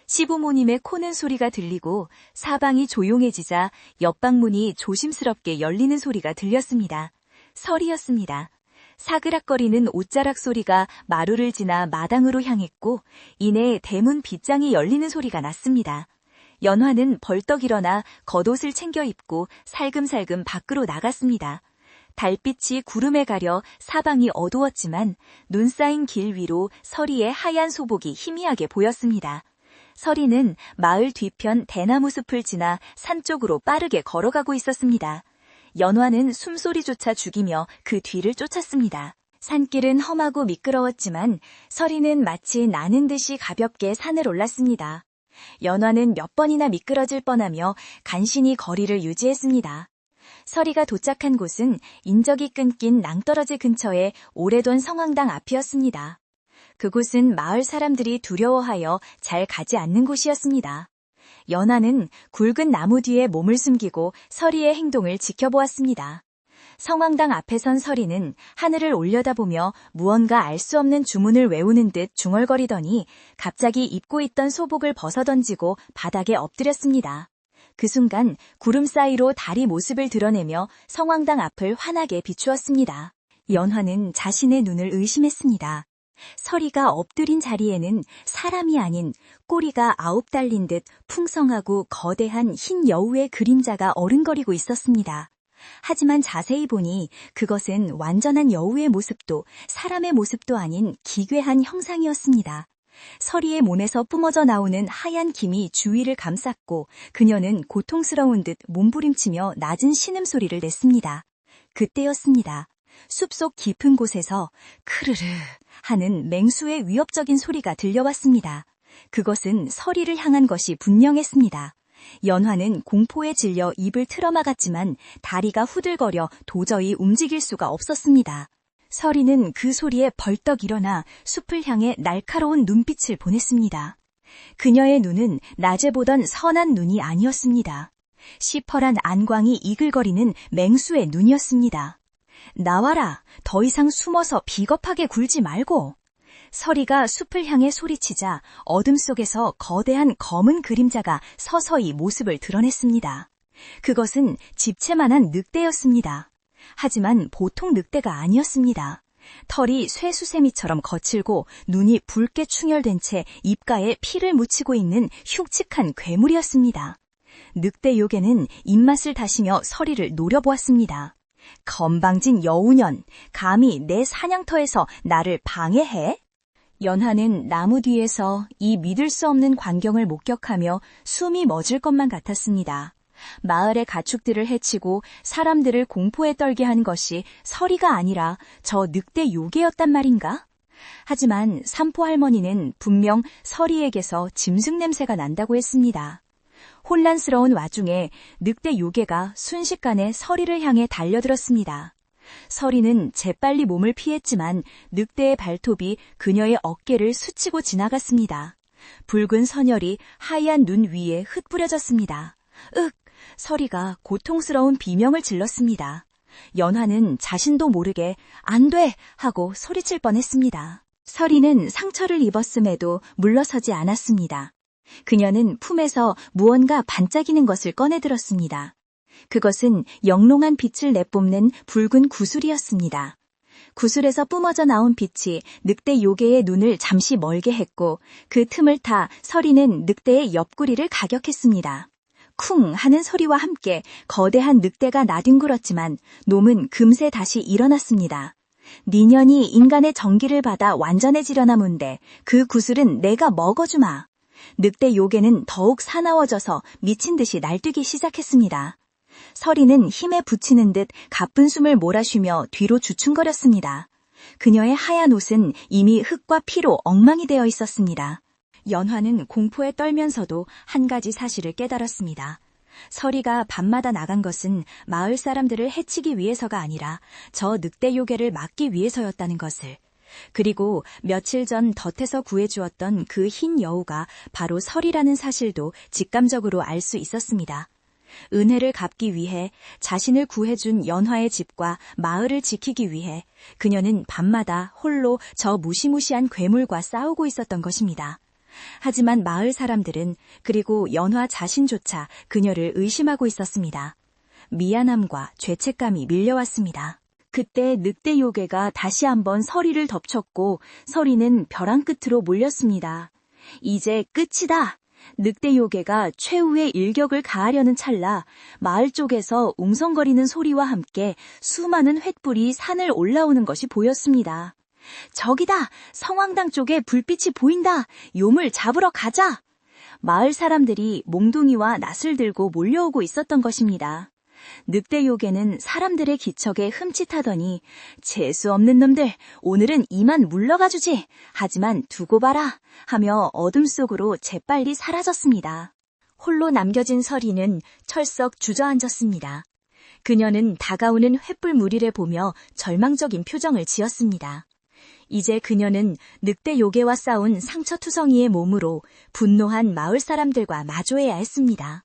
시부모님의 코는 소리가 들리고 사방이 조용해지자 옆방문이 조심스럽게 열리는 소리가 들렸습니다. 서리였습니다. 사그락거리는 옷자락 소리가 마루를 지나 마당으로 향했고 이내 대문 빗장이 열리는 소리가 났습니다. 연화는 벌떡 일어나 겉옷을 챙겨 입고 살금살금 밖으로 나갔습니다. 달빛이 구름에 가려 사방이 어두웠지만 눈 쌓인 길 위로 서리의 하얀 소복이 희미하게 보였습니다. 서리는 마을 뒤편 대나무 숲을 지나 산 쪽으로 빠르게 걸어가고 있었습니다. 연화는 숨소리조차 죽이며 그 뒤를 쫓았습니다. 산길은 험하고 미끄러웠지만 서리는 마치 나는 듯이 가볍게 산을 올랐습니다. 연화는 몇 번이나 미끄러질 뻔하며 간신히 거리를 유지했습니다. 서리가 도착한 곳은 인적이 끊긴 낭떠러지 근처의 오래된 성황당 앞이었습니다. 그곳은 마을 사람들이 두려워하여 잘 가지 않는 곳이었습니다. 연화는 굵은 나무 뒤에 몸을 숨기고 서리의 행동을 지켜보았습니다. 성황당 앞에 선 서리는 하늘을 올려다보며 무언가 알 수 없는 주문을 외우는 듯 중얼거리더니 갑자기 입고 있던 소복을 벗어던지고 바닥에 엎드렸습니다. 그 순간 구름 사이로 달이 모습을 드러내며 성황당 앞을 환하게 비추었습니다. 연화는 자신의 눈을 의심했습니다. 서리가 엎드린 자리에는 사람이 아닌 꼬리가 9 달린 듯 풍성하고 거대한 흰 여우의 그림자가 어른거리고 있었습니다. 하지만 자세히 보니 그것은 완전한 여우의 모습도 사람의 모습도 아닌 기괴한 형상이었습니다. 서리의 몸에서 뿜어져 나오는 하얀 김이 주위를 감쌌고 그녀는 고통스러운 듯 몸부림치며 낮은 신음소리를 냈습니다. 그때였습니다. 숲속 깊은 곳에서 크르르 하는 맹수의 위협적인 소리가 들려왔습니다. 그것은 서리를 향한 것이 분명했습니다. 연화는 공포에 질려 입을 틀어막았지만 다리가 후들거려 도저히 움직일 수가 없었습니다. 서리는 그 소리에 벌떡 일어나 숲을 향해 날카로운 눈빛을 보냈습니다. 그녀의 눈은 낮에 보던 선한 눈이 아니었습니다. 시퍼란 안광이 이글거리는 맹수의 눈이었습니다. 나와라, 더 이상 숨어서 비겁하게 굴지 말고. 서리가 숲을 향해 소리치자 어둠 속에서 거대한 검은 그림자가 서서히 모습을 드러냈습니다. 그것은 집채만한 늑대였습니다. 하지만 보통 늑대가 아니었습니다. 털이 쇠수세미처럼 거칠고 눈이 붉게 충혈된 채 입가에 피를 묻히고 있는 흉측한 괴물이었습니다. 늑대 요괴는 입맛을 다시며 서리를 노려보았습니다. 건방진 여우년, 감히 내 사냥터에서 나를 방해해? 연화는 나무 뒤에서 이 믿을 수 없는 광경을 목격하며 숨이 멎을 것만 같았습니다. 마을의 가축들을 해치고 사람들을 공포에 떨게 한 것이 서리가 아니라 저 늑대 요괴였단 말인가? 하지만 삼포 할머니는 분명 서리에게서 짐승 냄새가 난다고 했습니다. 혼란스러운 와중에 늑대 요괴가 순식간에 서리를 향해 달려들었습니다. 서리는 재빨리 몸을 피했지만 늑대의 발톱이 그녀의 어깨를 스치고 지나갔습니다. 붉은 선혈이 하얀 눈 위에 흩뿌려졌습니다. 윽! 서리가 고통스러운 비명을 질렀습니다. 연화는 자신도 모르게 안 돼! 하고 소리칠 뻔했습니다. 서리는 상처를 입었음에도 물러서지 않았습니다. 그녀는 품에서 무언가 반짝이는 것을 꺼내들었습니다. 그것은 영롱한 빛을 내뿜는 붉은 구슬이었습니다. 구슬에서 뿜어져 나온 빛이 늑대 요괴의 눈을 잠시 멀게 했고 그 틈을 타 서리는 늑대의 옆구리를 가격했습니다. 쿵 하는 소리와 함께 거대한 늑대가 나뒹굴었지만 놈은 금세 다시 일어났습니다. 니년이 인간의 정기를 받아 완전해지려나 문데 그 구슬은 내가 먹어주마. 늑대 요괴는 더욱 사나워져서 미친 듯이 날뛰기 시작했습니다. 서리는 힘에 부치는 듯 가쁜 숨을 몰아쉬며 뒤로 주춤거렸습니다. 그녀의 하얀 옷은 이미 흙과 피로 엉망이 되어 있었습니다. 연화는 공포에 떨면서도 한 가지 사실을 깨달았습니다. 서리가 밤마다 나간 것은 마을 사람들을 해치기 위해서가 아니라 저 늑대 요괴를 막기 위해서였다는 것을, 그리고 며칠 전 덫에서 구해주었던 그 흰 여우가 바로 서리라는 사실도 직감적으로 알 수 있었습니다. 은혜를 갚기 위해, 자신을 구해준 연화의 집과 마을을 지키기 위해 그녀는 밤마다 홀로 저 무시무시한 괴물과 싸우고 있었던 것입니다. 하지만 마을 사람들은, 그리고 연화 자신조차 그녀를 의심하고 있었습니다. 미안함과 죄책감이 밀려왔습니다. 그때 늑대 요괴가 다시 한번 서리를 덮쳤고 서리는 벼랑 끝으로 몰렸습니다. 이제 끝이다. 늑대 요괴가 최후의 일격을 가하려는 찰나 마을 쪽에서 웅성거리는 소리와 함께 수많은 횃불이 산을 올라오는 것이 보였습니다. 저기다! 성황당 쪽에 불빛이 보인다! 요물 잡으러 가자! 마을 사람들이 몽둥이와 낫을 들고 몰려오고 있었던 것입니다. 늑대 요괴는 사람들의 기척에 흠칫하더니 재수 없는 놈들, 오늘은 이만 물러가주지. 하지만 두고 봐라 하며 어둠 속으로 재빨리 사라졌습니다. 홀로 남겨진 서리는 철썩 주저앉았습니다. 그녀는 다가오는 횃불 무리를 보며 절망적인 표정을 지었습니다. 이제 그녀는 늑대 요괴와 싸운 상처투성이의 몸으로 분노한 마을 사람들과 마주해야 했습니다.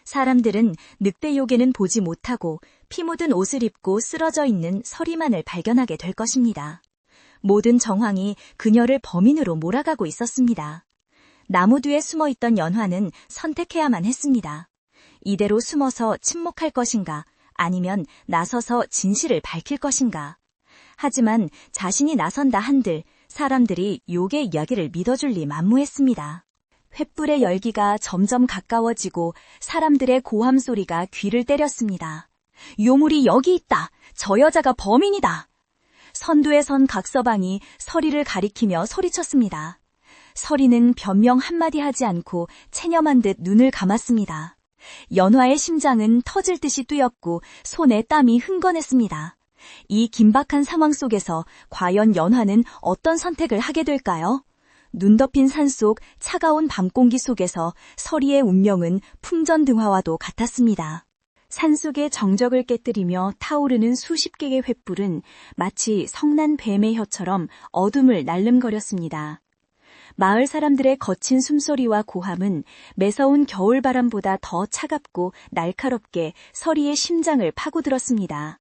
사람들은 늑대 요괴는 보지 못하고 피 묻은 옷을 입고 쓰러져 있는 서리만을 발견하게 될 것입니다. 모든 정황이 그녀를 범인으로 몰아가고 있었습니다. 나무 뒤에 숨어있던 연화는 선택해야만 했습니다. 이대로 숨어서 침묵할 것인가, 아니면 나서서 진실을 밝힐 것인가. 하지만 자신이 나선다 한들 사람들이 요괴 이야기를 믿어줄 리 만무했습니다. 횃불의 열기가 점점 가까워지고 사람들의 고함 소리가 귀를 때렸습니다. 요물이 여기 있다! 저 여자가 범인이다! 선두에 선 각서방이 서리를 가리키며 소리쳤습니다. 서리는 변명 한마디 하지 않고 체념한 듯 눈을 감았습니다. 연화의 심장은 터질 듯이 뛰었고 손에 땀이 흥건했습니다. 이 긴박한 상황 속에서 과연 연화는 어떤 선택을 하게 될까요? 눈 덮인 산속 차가운 밤공기 속에서 서리의 운명은 풍전등화와도 같았습니다. 산속의 정적을 깨뜨리며 타오르는 수십 개의 횃불은 마치 성난 뱀의 혀처럼 어둠을 날름거렸습니다. 마을 사람들의 거친 숨소리와 고함은 매서운 겨울바람보다 더 차갑고 날카롭게 서리의 심장을 파고들었습니다.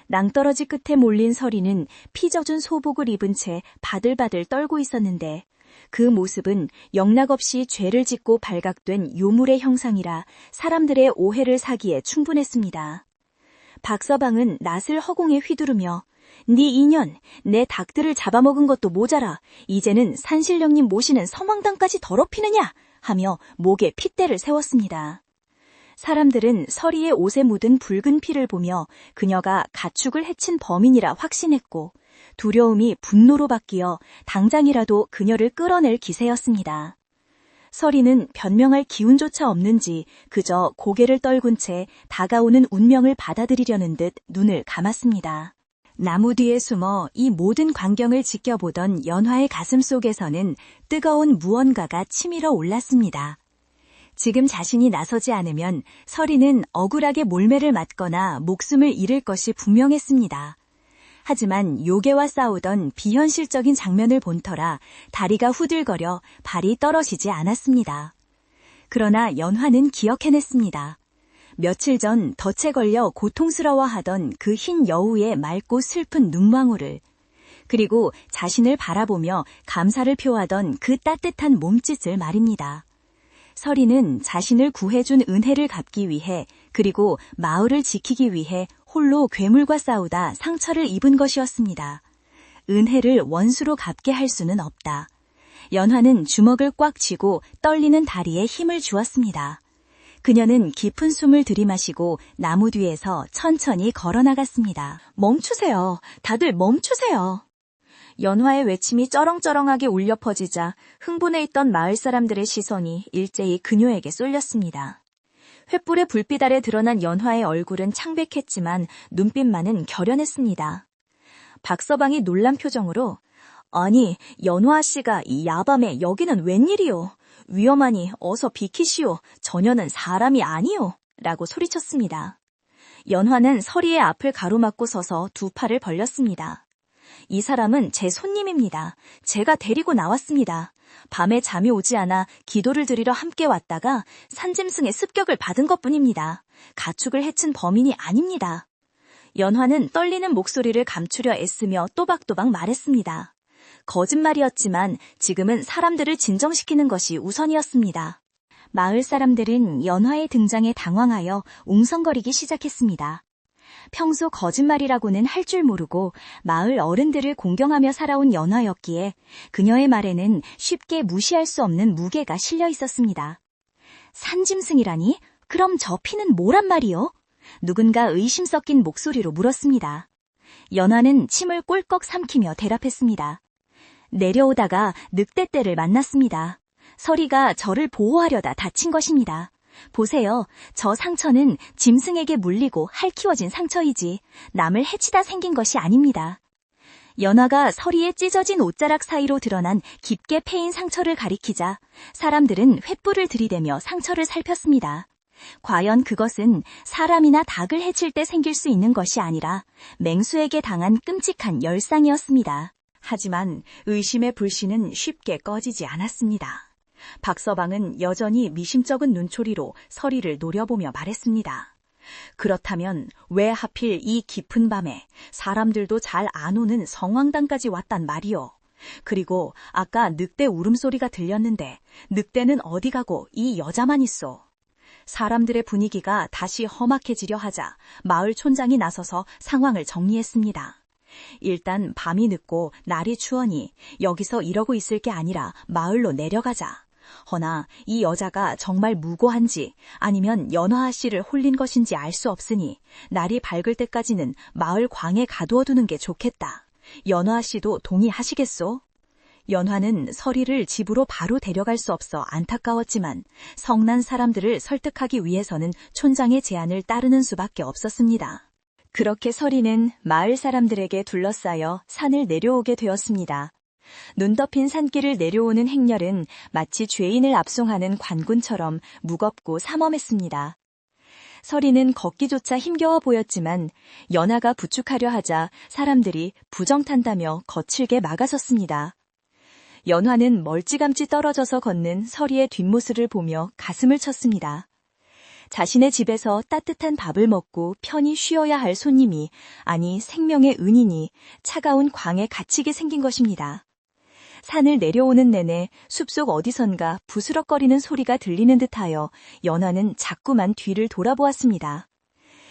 낭떠러지 끝에 몰린 서리는 피 젖은 소복을 입은 채 바들바들 떨고 있었는데 그 모습은 영락없이 죄를 짓고 발각된 요물의 형상이라 사람들의 오해를 사기에 충분했습니다. 박서방은 낫을 허공에 휘두르며 네 인연, 내 닭들을 잡아먹은 것도 모자라 이제는 산신령님 모시는 성황당까지 더럽히느냐 하며 목에 핏대를 세웠습니다. 사람들은 서리의 옷에 묻은 붉은 피를 보며 그녀가 가축을 해친 범인이라 확신했고 두려움이 분노로 바뀌어 당장이라도 그녀를 끌어낼 기세였습니다. 서리는 변명할 기운조차 없는지 그저 고개를 떨군 채 다가오는 운명을 받아들이려는 듯 눈을 감았습니다. 나무 뒤에 숨어 이 모든 광경을 지켜보던 연화의 가슴 속에서는 뜨거운 무언가가 치밀어 올랐습니다. 지금 자신이 나서지 않으면 서리는 억울하게 몰매를 맞거나 목숨을 잃을 것이 분명했습니다. 하지만 요괴와 싸우던 비현실적인 장면을 본 터라 다리가 후들거려 발이 떨어지지 않았습니다. 그러나 연화는 기억해냈습니다. 며칠 전 덫에 걸려 고통스러워하던 그 흰 여우의 맑고 슬픈 눈망울을, 그리고 자신을 바라보며 감사를 표하던 그 따뜻한 몸짓을 말입니다. 서리는 자신을 구해준 은혜를 갚기 위해, 그리고 마을을 지키기 위해 홀로 괴물과 싸우다 상처를 입은 것이었습니다. 은혜를 원수로 갚게 할 수는 없다. 연화는 주먹을 꽉 쥐고 떨리는 다리에 힘을 주었습니다. 그녀는 깊은 숨을 들이마시고 나무 뒤에서 천천히 걸어나갔습니다. 멈추세요. 다들 멈추세요. 연화의 외침이 쩌렁쩌렁하게 울려 퍼지자 흥분해 있던 마을 사람들의 시선이 일제히 그녀에게 쏠렸습니다. 횃불의 불빛 아래 드러난 연화의 얼굴은 창백했지만 눈빛만은 결연했습니다. 박서방이 놀란 표정으로 아니, 연화 씨가 이 야밤에 여기는 웬일이요? 위험하니 어서 비키시오. 저녀는 사람이 아니요. 라고 소리쳤습니다. 연화는 서리의 앞을 가로막고 서서 두 팔을 벌렸습니다. 이 사람은 제 손님입니다. 제가 데리고 나왔습니다. 밤에 잠이 오지 않아 기도를 드리러 함께 왔다가 산짐승의 습격을 받은 것뿐입니다. 가축을 해친 범인이 아닙니다. 연화는 떨리는 목소리를 감추려 애쓰며 또박또박 말했습니다. 거짓말이었지만 지금은 사람들을 진정시키는 것이 우선이었습니다. 마을 사람들은 연화의 등장에 당황하여 웅성거리기 시작했습니다. 평소 거짓말이라고는 할 줄 모르고 마을 어른들을 공경하며 살아온 연화였기에 그녀의 말에는 쉽게 무시할 수 없는 무게가 실려 있었습니다. 산짐승이라니? 그럼 저 피는 뭐란 말이요? 누군가 의심 섞인 목소리로 물었습니다. 연화는 침을 꼴꺽 삼키며 대답했습니다. 내려오다가 늑대떼를 만났습니다. 서리가 저를 보호하려다 다친 것입니다. 보세요. 저 상처는 짐승에게 물리고 핥히워진 상처이지 남을 해치다 생긴 것이 아닙니다. 연화가 서리의 찢어진 옷자락 사이로 드러난 깊게 패인 상처를 가리키자 사람들은 횃불을 들이대며 상처를 살폈습니다. 과연 그것은 사람이나 닭을 해칠 때 생길 수 있는 것이 아니라 맹수에게 당한 끔찍한 열상이었습니다. 하지만 의심의 불씨는 쉽게 꺼지지 않았습니다. 박서방은 여전히 미심쩍은 눈초리로 서리를 노려보며 말했습니다. 그렇다면 왜 하필 이 깊은 밤에 사람들도 잘 안 오는 성황당까지 왔단 말이오. 그리고 아까 늑대 울음소리가 들렸는데 늑대는 어디 가고 이 여자만 있어. 사람들의 분위기가 다시 험악해지려 하자 마을 촌장이 나서서 상황을 정리했습니다. 일단 밤이 늦고 날이 추우니 여기서 이러고 있을 게 아니라 마을로 내려가자. 허나 이 여자가 정말 무고한지 아니면 연화 씨를 홀린 것인지 알 수 없으니 날이 밝을 때까지는 마을 광에 가두어두는 게 좋겠다. 연화 씨도 동의하시겠소? 연화는 서리를 집으로 바로 데려갈 수 없어 안타까웠지만 성난 사람들을 설득하기 위해서는 촌장의 제안을 따르는 수밖에 없었습니다. 그렇게 서리는 마을 사람들에게 둘러싸여 산을 내려오게 되었습니다. 눈 덮인 산길을 내려오는 행렬은 마치 죄인을 압송하는 관군처럼 무겁고 삼엄했습니다. 서리는 걷기조차 힘겨워 보였지만 연화가 부축하려 하자 사람들이 부정탄다며 거칠게 막아섰습니다. 연화는 멀찌감치 떨어져서 걷는 서리의 뒷모습을 보며 가슴을 쳤습니다. 자신의 집에서 따뜻한 밥을 먹고 편히 쉬어야 할 손님이, 아니 생명의 은인이 차가운 광에 갇히게 생긴 것입니다. 산을 내려오는 내내 숲속 어디선가 부스럭거리는 소리가 들리는 듯하여 연화는 자꾸만 뒤를 돌아보았습니다.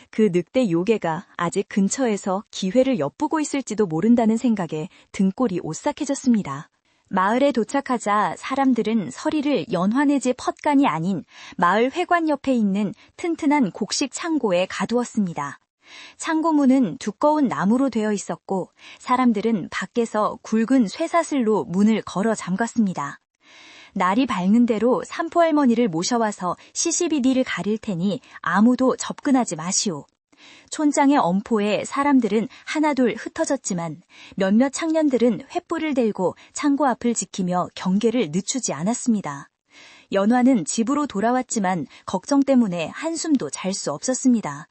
그 늑대 요괴가 아직 근처에서 기회를 엿보고 있을지도 모른다는 생각에 등골이 오싹해졌습니다. 마을에 도착하자 사람들은 서리를 연화네 집 헛간이 아닌 마을 회관 옆에 있는 튼튼한 곡식 창고에 가두었습니다. 창고 문은 두꺼운 나무로 되어 있었고 사람들은 밖에서 굵은 쇠사슬로 문을 걸어 잠갔습니다. 날이 밝는 대로 산포할머니를 모셔와서 시시비비를 가릴 테니 아무도 접근하지 마시오. 촌장의 엄포에 사람들은 하나둘 흩어졌지만 몇몇 청년들은 횃불을 들고 창고 앞을 지키며 경계를 늦추지 않았습니다. 연화는 집으로 돌아왔지만 걱정 때문에 한숨도 잘 수 없었습니다.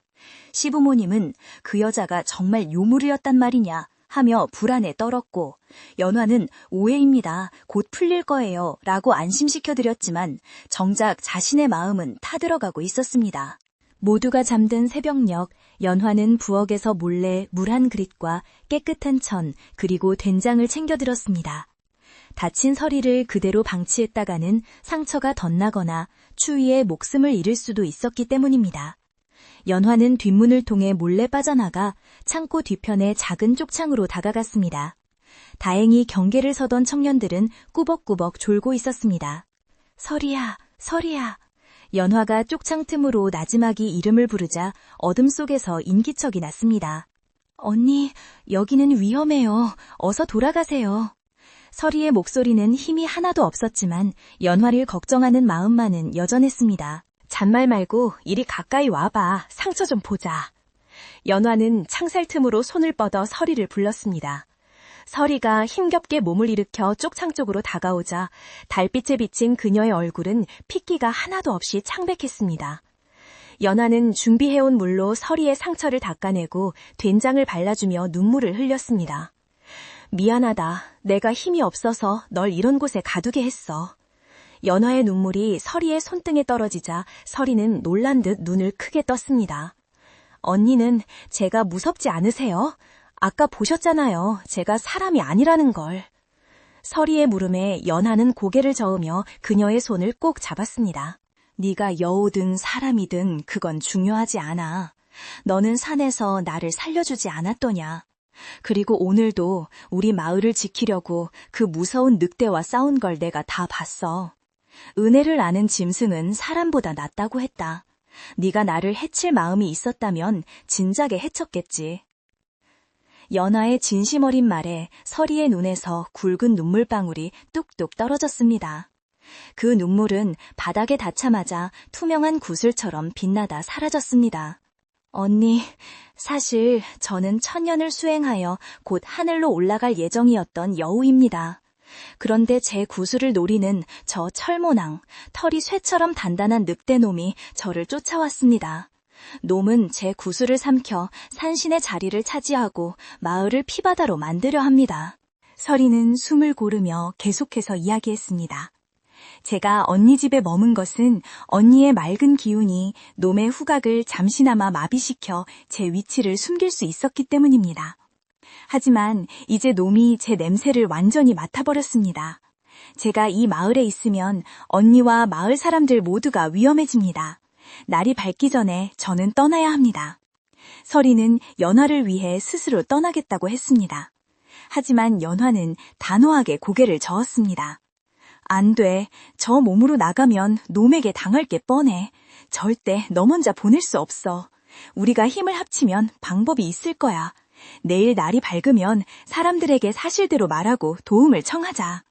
시부모님은 그 여자가 정말 요물이었단 말이냐 하며 불안에 떨었고 연화는 오해입니다. 곧 풀릴 거예요 라고 안심시켜드렸지만 정작 자신의 마음은 타들어가고 있었습니다. 모두가 잠든 새벽녘 연화는 부엌에서 몰래 물 한 그릇과 깨끗한 천 그리고 된장을 챙겨들었습니다. 다친 서리를 그대로 방치했다가는 상처가 덧나거나 추위에 목숨을 잃을 수도 있었기 때문입니다. 연화는 뒷문을 통해 몰래 빠져나가 창고 뒤편의 작은 쪽창으로 다가갔습니다. 다행히 경계를 서던 청년들은 꾸벅꾸벅 졸고 있었습니다. 서리야, 서리야. 연화가 쪽창 틈으로 나지막이 이름을 부르자 어둠 속에서 인기척이 났습니다. 언니, 여기는 위험해요. 어서 돌아가세요. 서리의 목소리는 힘이 하나도 없었지만 연화를 걱정하는 마음만은 여전했습니다. 잔말 말고 이리 가까이 와봐. 상처 좀 보자. 연화는 창살 틈으로 손을 뻗어 서리를 불렀습니다. 서리가 힘겹게 몸을 일으켜 쪽창 쪽으로 다가오자 달빛에 비친 그녀의 얼굴은 핏기가 하나도 없이 창백했습니다. 연화는 준비해온 물로 서리의 상처를 닦아내고 된장을 발라주며 눈물을 흘렸습니다. 미안하다. 내가 힘이 없어서 널 이런 곳에 가두게 했어. 연화의 눈물이 서리의 손등에 떨어지자 서리는 놀란 듯 눈을 크게 떴습니다. 언니는 제가 무섭지 않으세요? 아까 보셨잖아요. 제가 사람이 아니라는 걸. 서리의 물음에 연하는 고개를 저으며 그녀의 손을 꼭 잡았습니다. 네가 여우든 사람이든 그건 중요하지 않아. 너는 산에서 나를 살려주지 않았더냐. 그리고 오늘도 우리 마을을 지키려고 그 무서운 늑대와 싸운 걸 내가 다 봤어. 은혜를 아는 짐승은 사람보다 낫다고 했다. 네가 나를 해칠 마음이 있었다면 진작에 해쳤겠지. 연하의 진심 어린 말에 서리의 눈에서 굵은 눈물방울이 뚝뚝 떨어졌습니다. 그 눈물은 바닥에 닿자마자 투명한 구슬처럼 빛나다 사라졌습니다. 언니, 사실 저는 천년을 수행하여 곧 하늘로 올라갈 예정이었던 여우입니다. 그런데 제 구슬을 노리는 저 철모낭, 털이 쇠처럼 단단한 늑대놈이 저를 쫓아왔습니다. 놈은 제 구슬을 삼켜 산신의 자리를 차지하고 마을을 피바다로 만들려 합니다. 서리는 숨을 고르며 계속해서 이야기했습니다. 제가 언니 집에 머문 것은 언니의 맑은 기운이 놈의 후각을 잠시나마 마비시켜 제 위치를 숨길 수 있었기 때문입니다. 하지만 이제 놈이 제 냄새를 완전히 맡아버렸습니다. 제가 이 마을에 있으면 언니와 마을 사람들 모두가 위험해집니다. 날이 밝기 전에 저는 떠나야 합니다. 서리는 연화를 위해 스스로 떠나겠다고 했습니다. 하지만 연화는 단호하게 고개를 저었습니다. 안 돼. 저 몸으로 나가면 놈에게 당할 게 뻔해. 절대 너 먼저 보낼 수 없어. 우리가 힘을 합치면 방법이 있을 거야. 내일 날이 밝으면 사람들에게 사실대로 말하고 도움을 청하자.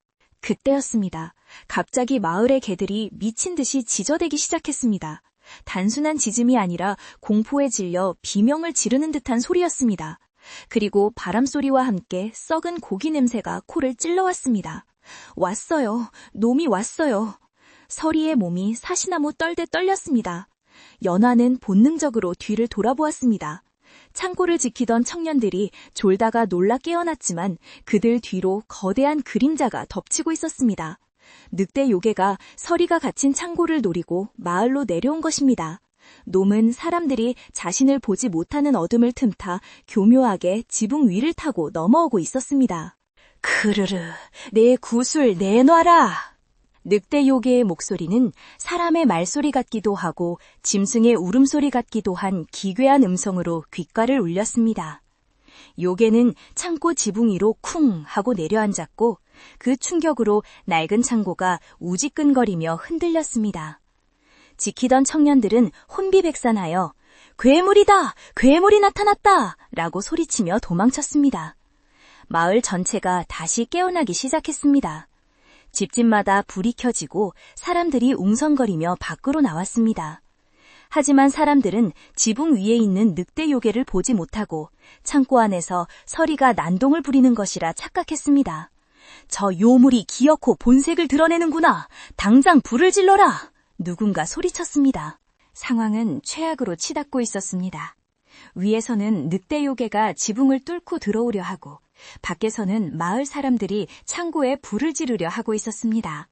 그때였습니다. 갑자기 마을의 개들이 미친 듯이 짖어대기 시작했습니다. 단순한 짖음이 아니라 공포에 질려 비명을 지르는 듯한 소리였습니다. 그리고 바람소리와 함께 썩은 고기 냄새가 코를 찔러왔습니다. 왔어요. 놈이 왔어요. 서리의 몸이 사시나무 떨듯 떨렸습니다. 연화는 본능적으로 뒤를 돌아보았습니다. 창고를 지키던 청년들이 졸다가 놀라 깨어났지만 그들 뒤로 거대한 그림자가 덮치고 있었습니다. 늑대 요괴가 서리가 갇힌 창고를 노리고 마을로 내려온 것입니다. 놈은 사람들이 자신을 보지 못하는 어둠을 틈타 교묘하게 지붕 위를 타고 넘어오고 있었습니다. 크르르, 내 구슬 내놔라! 늑대 요괴의 목소리는 사람의 말소리 같기도 하고 짐승의 울음소리 같기도 한 기괴한 음성으로 귓가를 울렸습니다. 요괴는 창고 지붕 위로 쿵 하고 내려앉았고 그 충격으로 낡은 창고가 우지끈거리며 흔들렸습니다. 지키던 청년들은 혼비백산하여 괴물이다! 괴물이 나타났다! 라고 소리치며 도망쳤습니다. 마을 전체가 다시 깨어나기 시작했습니다. 집집마다 불이 켜지고 사람들이 웅성거리며 밖으로 나왔습니다. 하지만 사람들은 지붕 위에 있는 늑대 요괴를 보지 못하고 창고 안에서 서리가 난동을 부리는 것이라 착각했습니다. 저 요물이 기어코 본색을 드러내는구나. 당장 불을 질러라. 누군가 소리쳤습니다. 상황은 최악으로 치닫고 있었습니다. 위에서는 늑대 요괴가 지붕을 뚫고 들어오려 하고 밖에서는 마을 사람들이 창고에 불을 지르려 하고 있었습니다.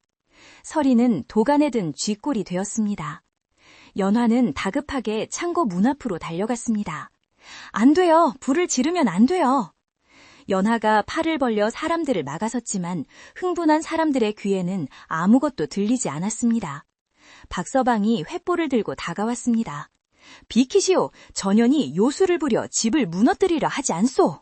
서리는 도간에 든 쥐꼴이 되었습니다. 연화는 다급하게 창고 문 앞으로 달려갔습니다. 안 돼요. 불을 지르면 안 돼요. 연화가 팔을 벌려 사람들을 막아섰지만 흥분한 사람들의 귀에는 아무것도 들리지 않았습니다. 박서방이 횃불을 들고 다가왔습니다. 비키시오. 전현이 요술을 부려 집을 무너뜨리려 하지 않소.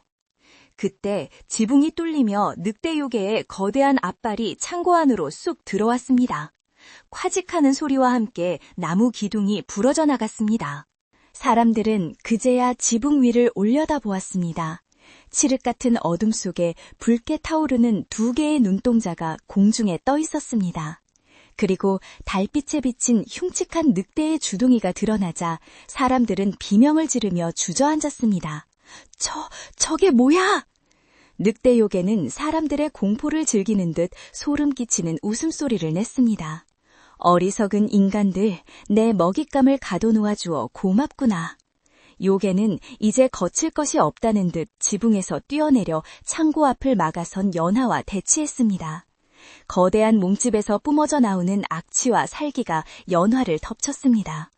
그때 지붕이 뚫리며 늑대 요괴의 거대한 앞발이 창고 안으로 쑥 들어왔습니다. 콰직하는 소리와 함께 나무 기둥이 부러져 나갔습니다. 사람들은 그제야 지붕 위를 올려다보았습니다. 칠흑 같은 어둠 속에 붉게 타오르는 두 개의 눈동자가 공중에 떠 있었습니다. 그리고 달빛에 비친 흉측한 늑대의 주둥이가 드러나자 사람들은 비명을 지르며 주저앉았습니다. 저게 뭐야? 늑대 요괴는 사람들의 공포를 즐기는 듯 소름 끼치는 웃음소리를 냈습니다. 어리석은 인간들, 내 먹잇감을 가둬놓아 주어 고맙구나. 요괴는 이제 거칠 것이 없다는 듯 지붕에서 뛰어내려 창고 앞을 막아선 연화와 대치했습니다. 거대한 몸집에서 뿜어져 나오는 악취와 살기가 연화를 덮쳤습니다.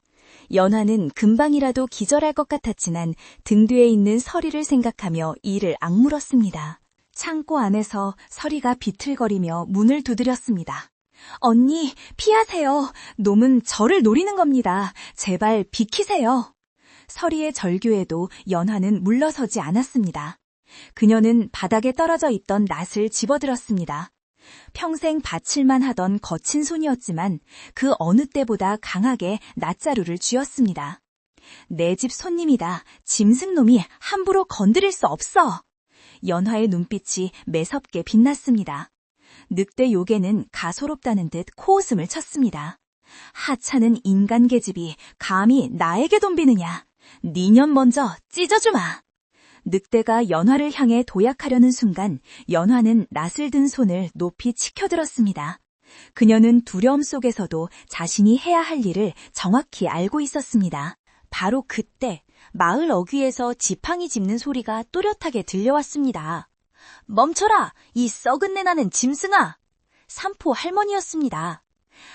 연화는 금방이라도 기절할 것 같았지만 등 뒤에 있는 서리를 생각하며 이를 악물었습니다. 창고 안에서 서리가 비틀거리며 문을 두드렸습니다. 언니, 피하세요. 놈은 저를 노리는 겁니다. 제발 비키세요. 서리의 절규에도 연화는 물러서지 않았습니다. 그녀는 바닥에 떨어져 있던 낫을 집어들었습니다. 평생 바칠만 하던 거친 손이었지만 그 어느 때보다 강하게 낫자루를 쥐었습니다. 내 집 손님이다. 짐승놈이 함부로 건드릴 수 없어. 연화의 눈빛이 매섭게 빛났습니다. 늑대 요괴는 가소롭다는 듯 코웃음을 쳤습니다. 하찮은 인간 계집이 감히 나에게 돈 비느냐. 니년 먼저 찢어주마. 늑대가 연화를 향해 도약하려는 순간 연화는 낫을 든 손을 높이 치켜들었습니다. 그녀는 두려움 속에서도 자신이 해야 할 일을 정확히 알고 있었습니다. 바로 그때 마을 어귀에서 지팡이 짚는 소리가 또렷하게 들려왔습니다. 멈춰라! 이 썩은 내 나는 짐승아! 삼포 할머니였습니다.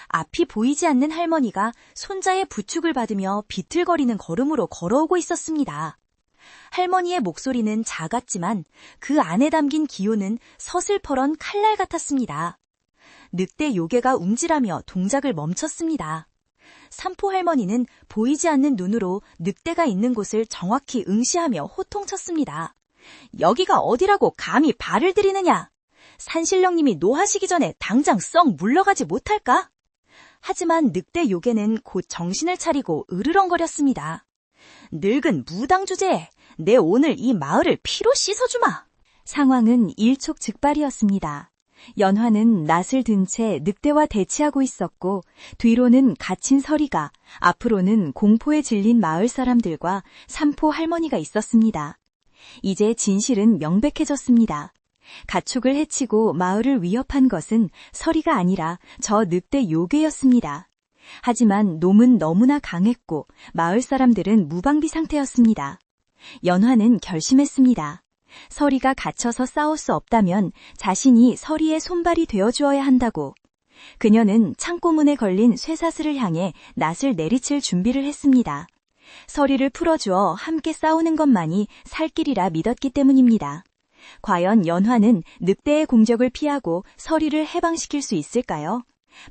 앞이 보이지 않는 할머니가 손자의 부축을 받으며 비틀거리는 걸음으로 걸어오고 있었습니다. 할머니의 목소리는 작았지만 그 안에 담긴 기호는 서슬퍼런 칼날 같았습니다. 늑대 요괴가 움찔하며 동작을 멈췄습니다. 삼포 할머니는 보이지 않는 눈으로 늑대가 있는 곳을 정확히 응시하며 호통쳤습니다. 여기가 어디라고 감히 발을 들이느냐? 산신령님이 노하시기 전에 당장 썩 물러가지 못할까? 하지만 늑대 요괴는 곧 정신을 차리고 으르렁거렸습니다. 늙은 무당 주제에 내 오늘 이 마을을 피로 씻어주마. 상황은 일촉즉발이었습니다. 연화는 낫을 든 채 늑대와 대치하고 있었고 뒤로는 갇힌 서리가, 앞으로는 공포에 질린 마을 사람들과 삼포 할머니가 있었습니다. 이제 진실은 명백해졌습니다. 가축을 해치고 마을을 위협한 것은 서리가 아니라 저 늑대 요괴였습니다. 하지만 놈은 너무나 강했고 마을 사람들은 무방비 상태였습니다. 연화는 결심했습니다. 서리가 갇혀서 싸울 수 없다면 자신이 서리의 손발이 되어주어야 한다고. 그녀는 창고문에 걸린 쇠사슬을 향해 낫을 내리칠 준비를 했습니다. 서리를 풀어주어 함께 싸우는 것만이 살 길이라 믿었기 때문입니다. 과연 연화는 늑대의 공격을 피하고 서리를 해방시킬 수 있을까요?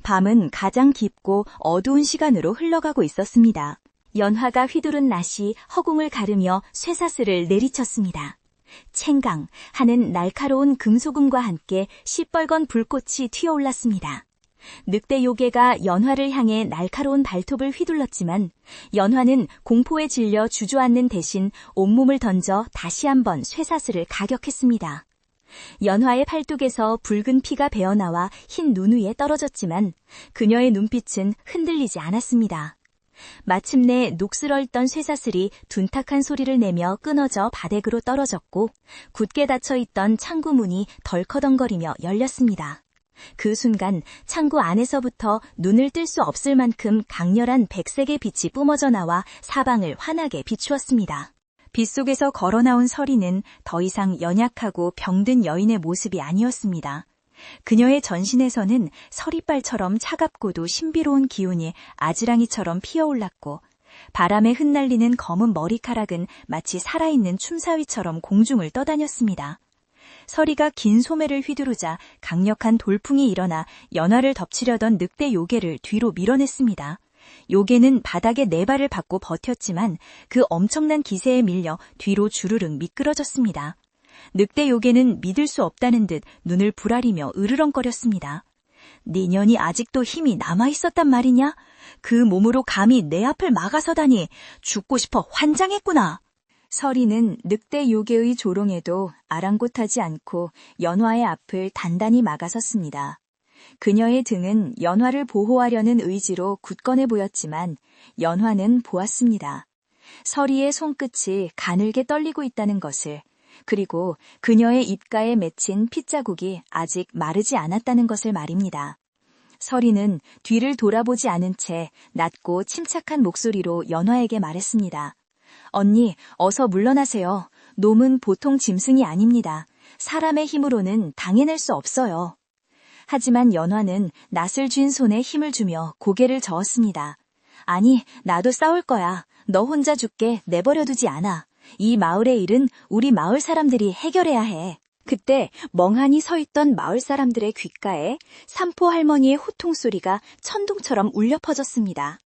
밤은 가장 깊고 어두운 시간으로 흘러가고 있었습니다. 연화가 휘두른 낫이 허공을 가르며 쇠사슬을 내리쳤습니다. 챙강 하는 날카로운 금소금과 함께 시뻘건 불꽃이 튀어올랐습니다. 늑대 요괴가 연화를 향해 날카로운 발톱을 휘둘렀지만 연화는 공포에 질려 주저앉는 대신 온몸을 던져 다시 한번 쇠사슬을 가격했습니다. 연화의 팔뚝에서 붉은 피가 배어나와 흰 눈 위에 떨어졌지만 그녀의 눈빛은 흔들리지 않았습니다. 마침내 녹슬어있던 쇠사슬이 둔탁한 소리를 내며 끊어져 바닥으로 떨어졌고 굳게 닫혀있던 창구 문이 덜커덩거리며 열렸습니다. 그 순간 창구 안에서부터 눈을 뜰 수 없을 만큼 강렬한 백색의 빛이 뿜어져 나와 사방을 환하게 비추었습니다. 빛 속에서 걸어 나온 서리는 더 이상 연약하고 병든 여인의 모습이 아니었습니다. 그녀의 전신에서는 서리빨처럼 차갑고도 신비로운 기운이 아지랑이처럼 피어올랐고 바람에 흩날리는 검은 머리카락은 마치 살아있는 춤사위처럼 공중을 떠다녔습니다. 서리가 긴 소매를 휘두르자 강력한 돌풍이 일어나 연화를 덮치려던 늑대 요괴를 뒤로 밀어냈습니다. 요괴는 바닥에 네 발을 받고 버텼지만 그 엄청난 기세에 밀려 뒤로 주르륵 미끄러졌습니다. 늑대 요괴는 믿을 수 없다는 듯 눈을 부라리며 으르렁거렸습니다. 네 년이 아직도 힘이 남아있었단 말이냐? 그 몸으로 감히 내 앞을 막아서다니 죽고 싶어 환장했구나. 서리는 늑대 요괴의 조롱에도 아랑곳하지 않고 연화의 앞을 단단히 막아섰습니다. 그녀의 등은 연화를 보호하려는 의지로 굳건해 보였지만 연화는 보았습니다. 서리의 손끝이 가늘게 떨리고 있다는 것을, 그리고 그녀의 입가에 맺힌 핏자국이 아직 마르지 않았다는 것을 말입니다. 서리는 뒤를 돌아보지 않은 채 낮고 침착한 목소리로 연화에게 말했습니다. 언니, 어서 물러나세요. 놈은 보통 짐승이 아닙니다. 사람의 힘으로는 당해낼 수 없어요. 하지만 연화는 낫을 쥔 손에 힘을 주며 고개를 저었습니다. 아니, 나도 싸울 거야. 너 혼자 죽게 내버려두지 않아. 이 마을의 일은 우리 마을 사람들이 해결해야 해. 그때 멍하니 서 있던 마을 사람들의 귓가에 삼포 할머니의 호통소리가 천둥처럼 울려 퍼졌습니다.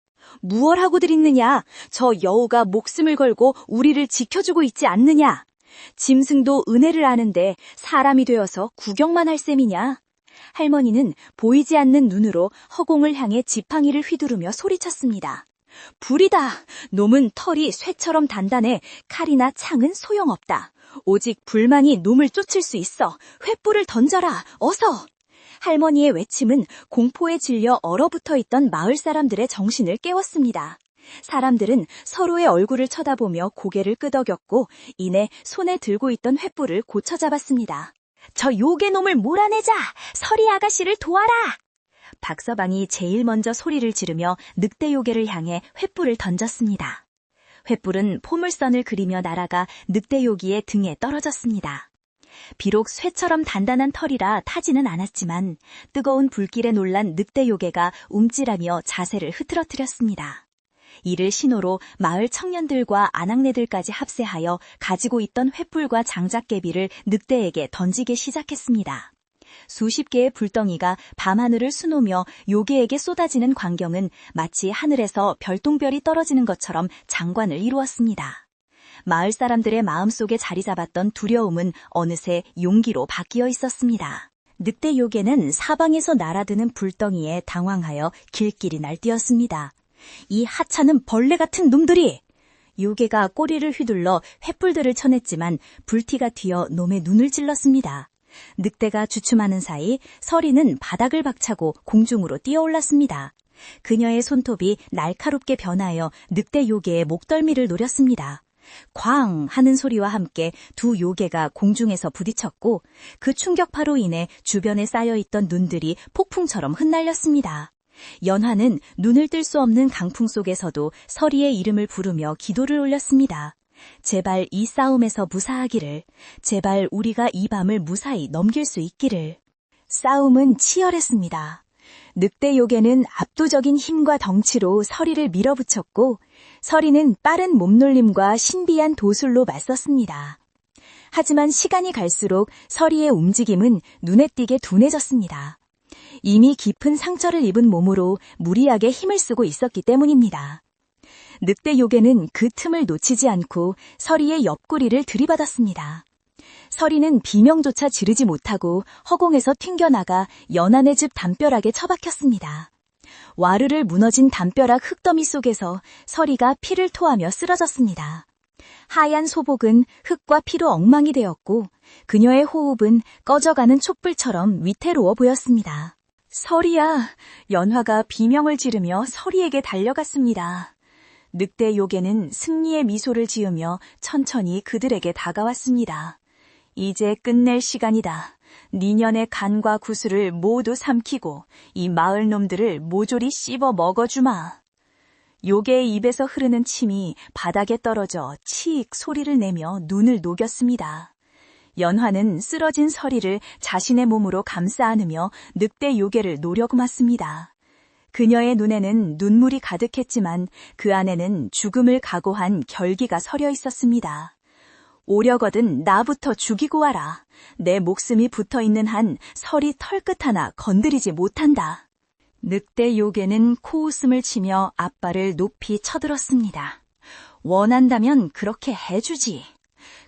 무얼 하고들 있느냐? 저 여우가 목숨을 걸고 우리를 지켜주고 있지 않느냐? 짐승도 은혜를 아는데 사람이 되어서 구경만 할 셈이냐? 할머니는 보이지 않는 눈으로 허공을 향해 지팡이를 휘두르며 소리쳤습니다. 불이다! 놈은 털이 쇠처럼 단단해 칼이나 창은 소용없다. 오직 불만이 놈을 쫓을 수 있어. 횃불을 던져라! 어서! 할머니의 외침은 공포에 질려 얼어붙어 있던 마을 사람들의 정신을 깨웠습니다. 사람들은 서로의 얼굴을 쳐다보며 고개를 끄덕였고 이내 손에 들고 있던 횃불을 고쳐잡았습니다. 저 요괴 놈을 몰아내자! 서리 아가씨를 도와라! 박서방이 제일 먼저 소리를 지르며 늑대 요괴를 향해 횃불을 던졌습니다. 횃불은 포물선을 그리며 날아가 늑대 요기의 등에 떨어졌습니다. 비록 쇠처럼 단단한 털이라 타지는 않았지만 뜨거운 불길에 놀란 늑대 요괴가 움찔하며 자세를 흐트러뜨렸습니다. 이를 신호로 마을 청년들과 아낙네들까지 합세하여 가지고 있던 횃불과 장작개비를 늑대에게 던지기 시작했습니다. 수십 개의 불덩이가 밤하늘을 수놓으며 요괴에게 쏟아지는 광경은 마치 하늘에서 별똥별이 떨어지는 것처럼 장관을 이루었습니다. 마을 사람들의 마음속에 자리 잡았던 두려움은 어느새 용기로 바뀌어 있었습니다. 늑대 요괴는 사방에서 날아드는 불덩이에 당황하여 길길이 날뛰었습니다. 이 하찮은 벌레 같은 놈들이! 요괴가 꼬리를 휘둘러 횃불들을 쳐냈지만 불티가 튀어 놈의 눈을 찔렀습니다. 늑대가 주춤하는 사이 서리는 바닥을 박차고 공중으로 뛰어올랐습니다. 그녀의 손톱이 날카롭게 변하여 늑대 요괴의 목덜미를 노렸습니다. 쾅 하는 소리와 함께 두 요괴가 공중에서 부딪혔고 그 충격파로 인해 주변에 쌓여있던 눈들이 폭풍처럼 흩날렸습니다. 연화는 눈을 뜰 수 없는 강풍 속에서도 서리의 이름을 부르며 기도를 올렸습니다. 제발 이 싸움에서 무사하기를, 제발 우리가 이 밤을 무사히 넘길 수 있기를. 싸움은 치열했습니다. 늑대 요괴는 압도적인 힘과 덩치로 서리를 밀어붙였고 서리는 빠른 몸놀림과 신비한 도술로 맞섰습니다. 하지만 시간이 갈수록 서리의 움직임은 눈에 띄게 둔해졌습니다. 이미 깊은 상처를 입은 몸으로 무리하게 힘을 쓰고 있었기 때문입니다. 늑대 요괴는 그 틈을 놓치지 않고 서리의 옆구리를 들이받았습니다. 서리는 비명조차 지르지 못하고 허공에서 튕겨나가 연안의 집 담벼락에 처박혔습니다. 와르르 무너진 담벼락 흙더미 속에서 서리가 피를 토하며 쓰러졌습니다. 하얀 소복은 흙과 피로 엉망이 되었고 그녀의 호흡은 꺼져가는 촛불처럼 위태로워 보였습니다. 서리야! 연화가 비명을 지르며 서리에게 달려갔습니다. 늑대 요괴는 승리의 미소를 지으며 천천히 그들에게 다가왔습니다. 이제 끝낼 시간이다. 니년의 간과 구슬을 모두 삼키고 이 마을 놈들을 모조리 씹어 먹어주마. 요괴의 입에서 흐르는 침이 바닥에 떨어져 치익 소리를 내며 눈을 녹였습니다. 연화는 쓰러진 서리를 자신의 몸으로 감싸 안으며 늑대 요괴를 노려고맞습니다. 그녀의 눈에는 눈물이 가득했지만 그 안에는 죽음을 각오한 결기가 서려 있었습니다. 오려거든 나부터 죽이고 와라. 내 목숨이 붙어있는 한 서리 털끝 하나 건드리지 못한다. 늑대 요괴는 코웃음을 치며 앞발을 높이 쳐들었습니다. 원한다면 그렇게 해주지.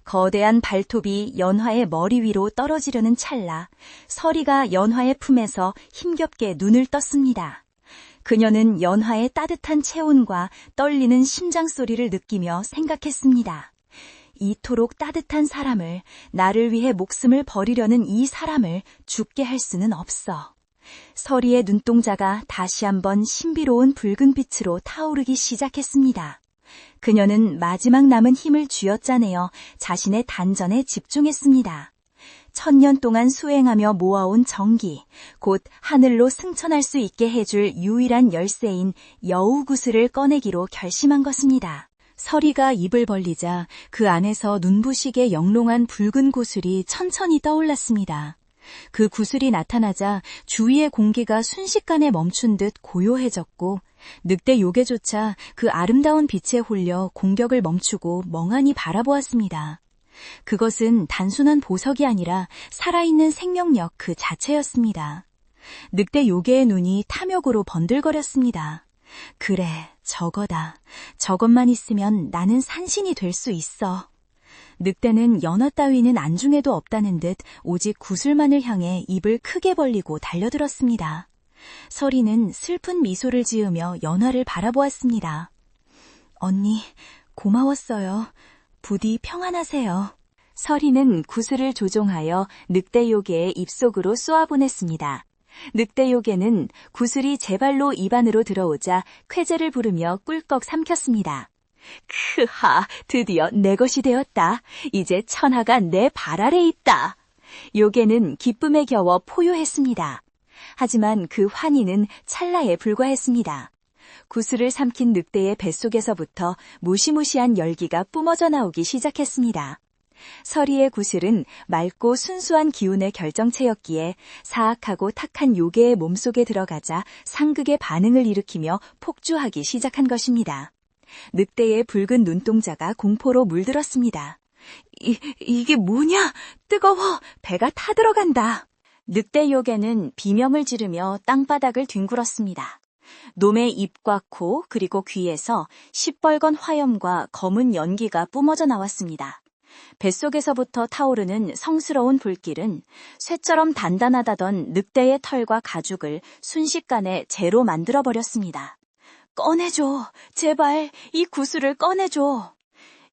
거대한 발톱이 연화의 머리 위로 떨어지려는 찰나 서리가 연화의 품에서 힘겹게 눈을 떴습니다. 그녀는 연화의 따뜻한 체온과 떨리는 심장 소리를 느끼며 생각했습니다. 이토록 따뜻한 사람을, 나를 위해 목숨을 버리려는 이 사람을 죽게 할 수는 없어. 서리의 눈동자가 다시 한번 신비로운 붉은 빛으로 타오르기 시작했습니다. 그녀는 마지막 남은 힘을 쥐어짜내어 자신의 단전에 집중했습니다. 1000년 동안 수행하며 모아온 정기, 곧 하늘로 승천할 수 있게 해줄 유일한 열쇠인 여우구슬을 꺼내기로 결심한 것입니다. 서리가 입을 벌리자 그 안에서 눈부시게 영롱한 붉은 구슬이 천천히 떠올랐습니다. 그 구슬이 나타나자 주위의 공기가 순식간에 멈춘 듯 고요해졌고 늑대 요괴조차 그 아름다운 빛에 홀려 공격을 멈추고 멍하니 바라보았습니다. 그것은 단순한 보석이 아니라 살아있는 생명력 그 자체였습니다. 늑대 요괴의 눈이 탐욕으로 번들거렸습니다. 그래, 저거다. 저것만 있으면 나는 산신이 될 수 있어. 늑대는 연어 따위는 안중에도 없다는 듯 오직 구슬만을 향해 입을 크게 벌리고 달려들었습니다. 서리는 슬픈 미소를 지으며 연화를 바라보았습니다. 언니, 고마웠어요. 부디 평안하세요. 서리는 구슬을 조종하여 늑대 요괴의 입속으로 쏘아보냈습니다. 늑대 요괴는 구슬이 제 발로 입안으로 들어오자 쾌재를 부르며 꿀꺽 삼켰습니다. 크하, 드디어 내 것이 되었다. 이제 천하가 내 발 아래 있다. 요괴는 기쁨에 겨워 포효했습니다. 하지만 그 환희는 찰나에 불과했습니다. 구슬을 삼킨 늑대의 뱃속에서부터 무시무시한 열기가 뿜어져 나오기 시작했습니다. 서리의 구슬은 맑고 순수한 기운의 결정체였기에 사악하고 탁한 요괴의 몸속에 들어가자 상극의 반응을 일으키며 폭주하기 시작한 것입니다. 늑대의 붉은 눈동자가 공포로 물들었습니다. 이게 뭐냐? 뜨거워! 배가 타들어간다. 늑대 요괴는 비명을 지르며 땅바닥을 뒹굴었습니다. 놈의 입과 코 그리고 귀에서 시뻘건 화염과 검은 연기가 뿜어져 나왔습니다. 뱃속에서부터 타오르는 성스러운 불길은 쇠처럼 단단하다던 늑대의 털과 가죽을 순식간에 재로 만들어버렸습니다. 꺼내줘. 제발 이 구슬을 꺼내줘.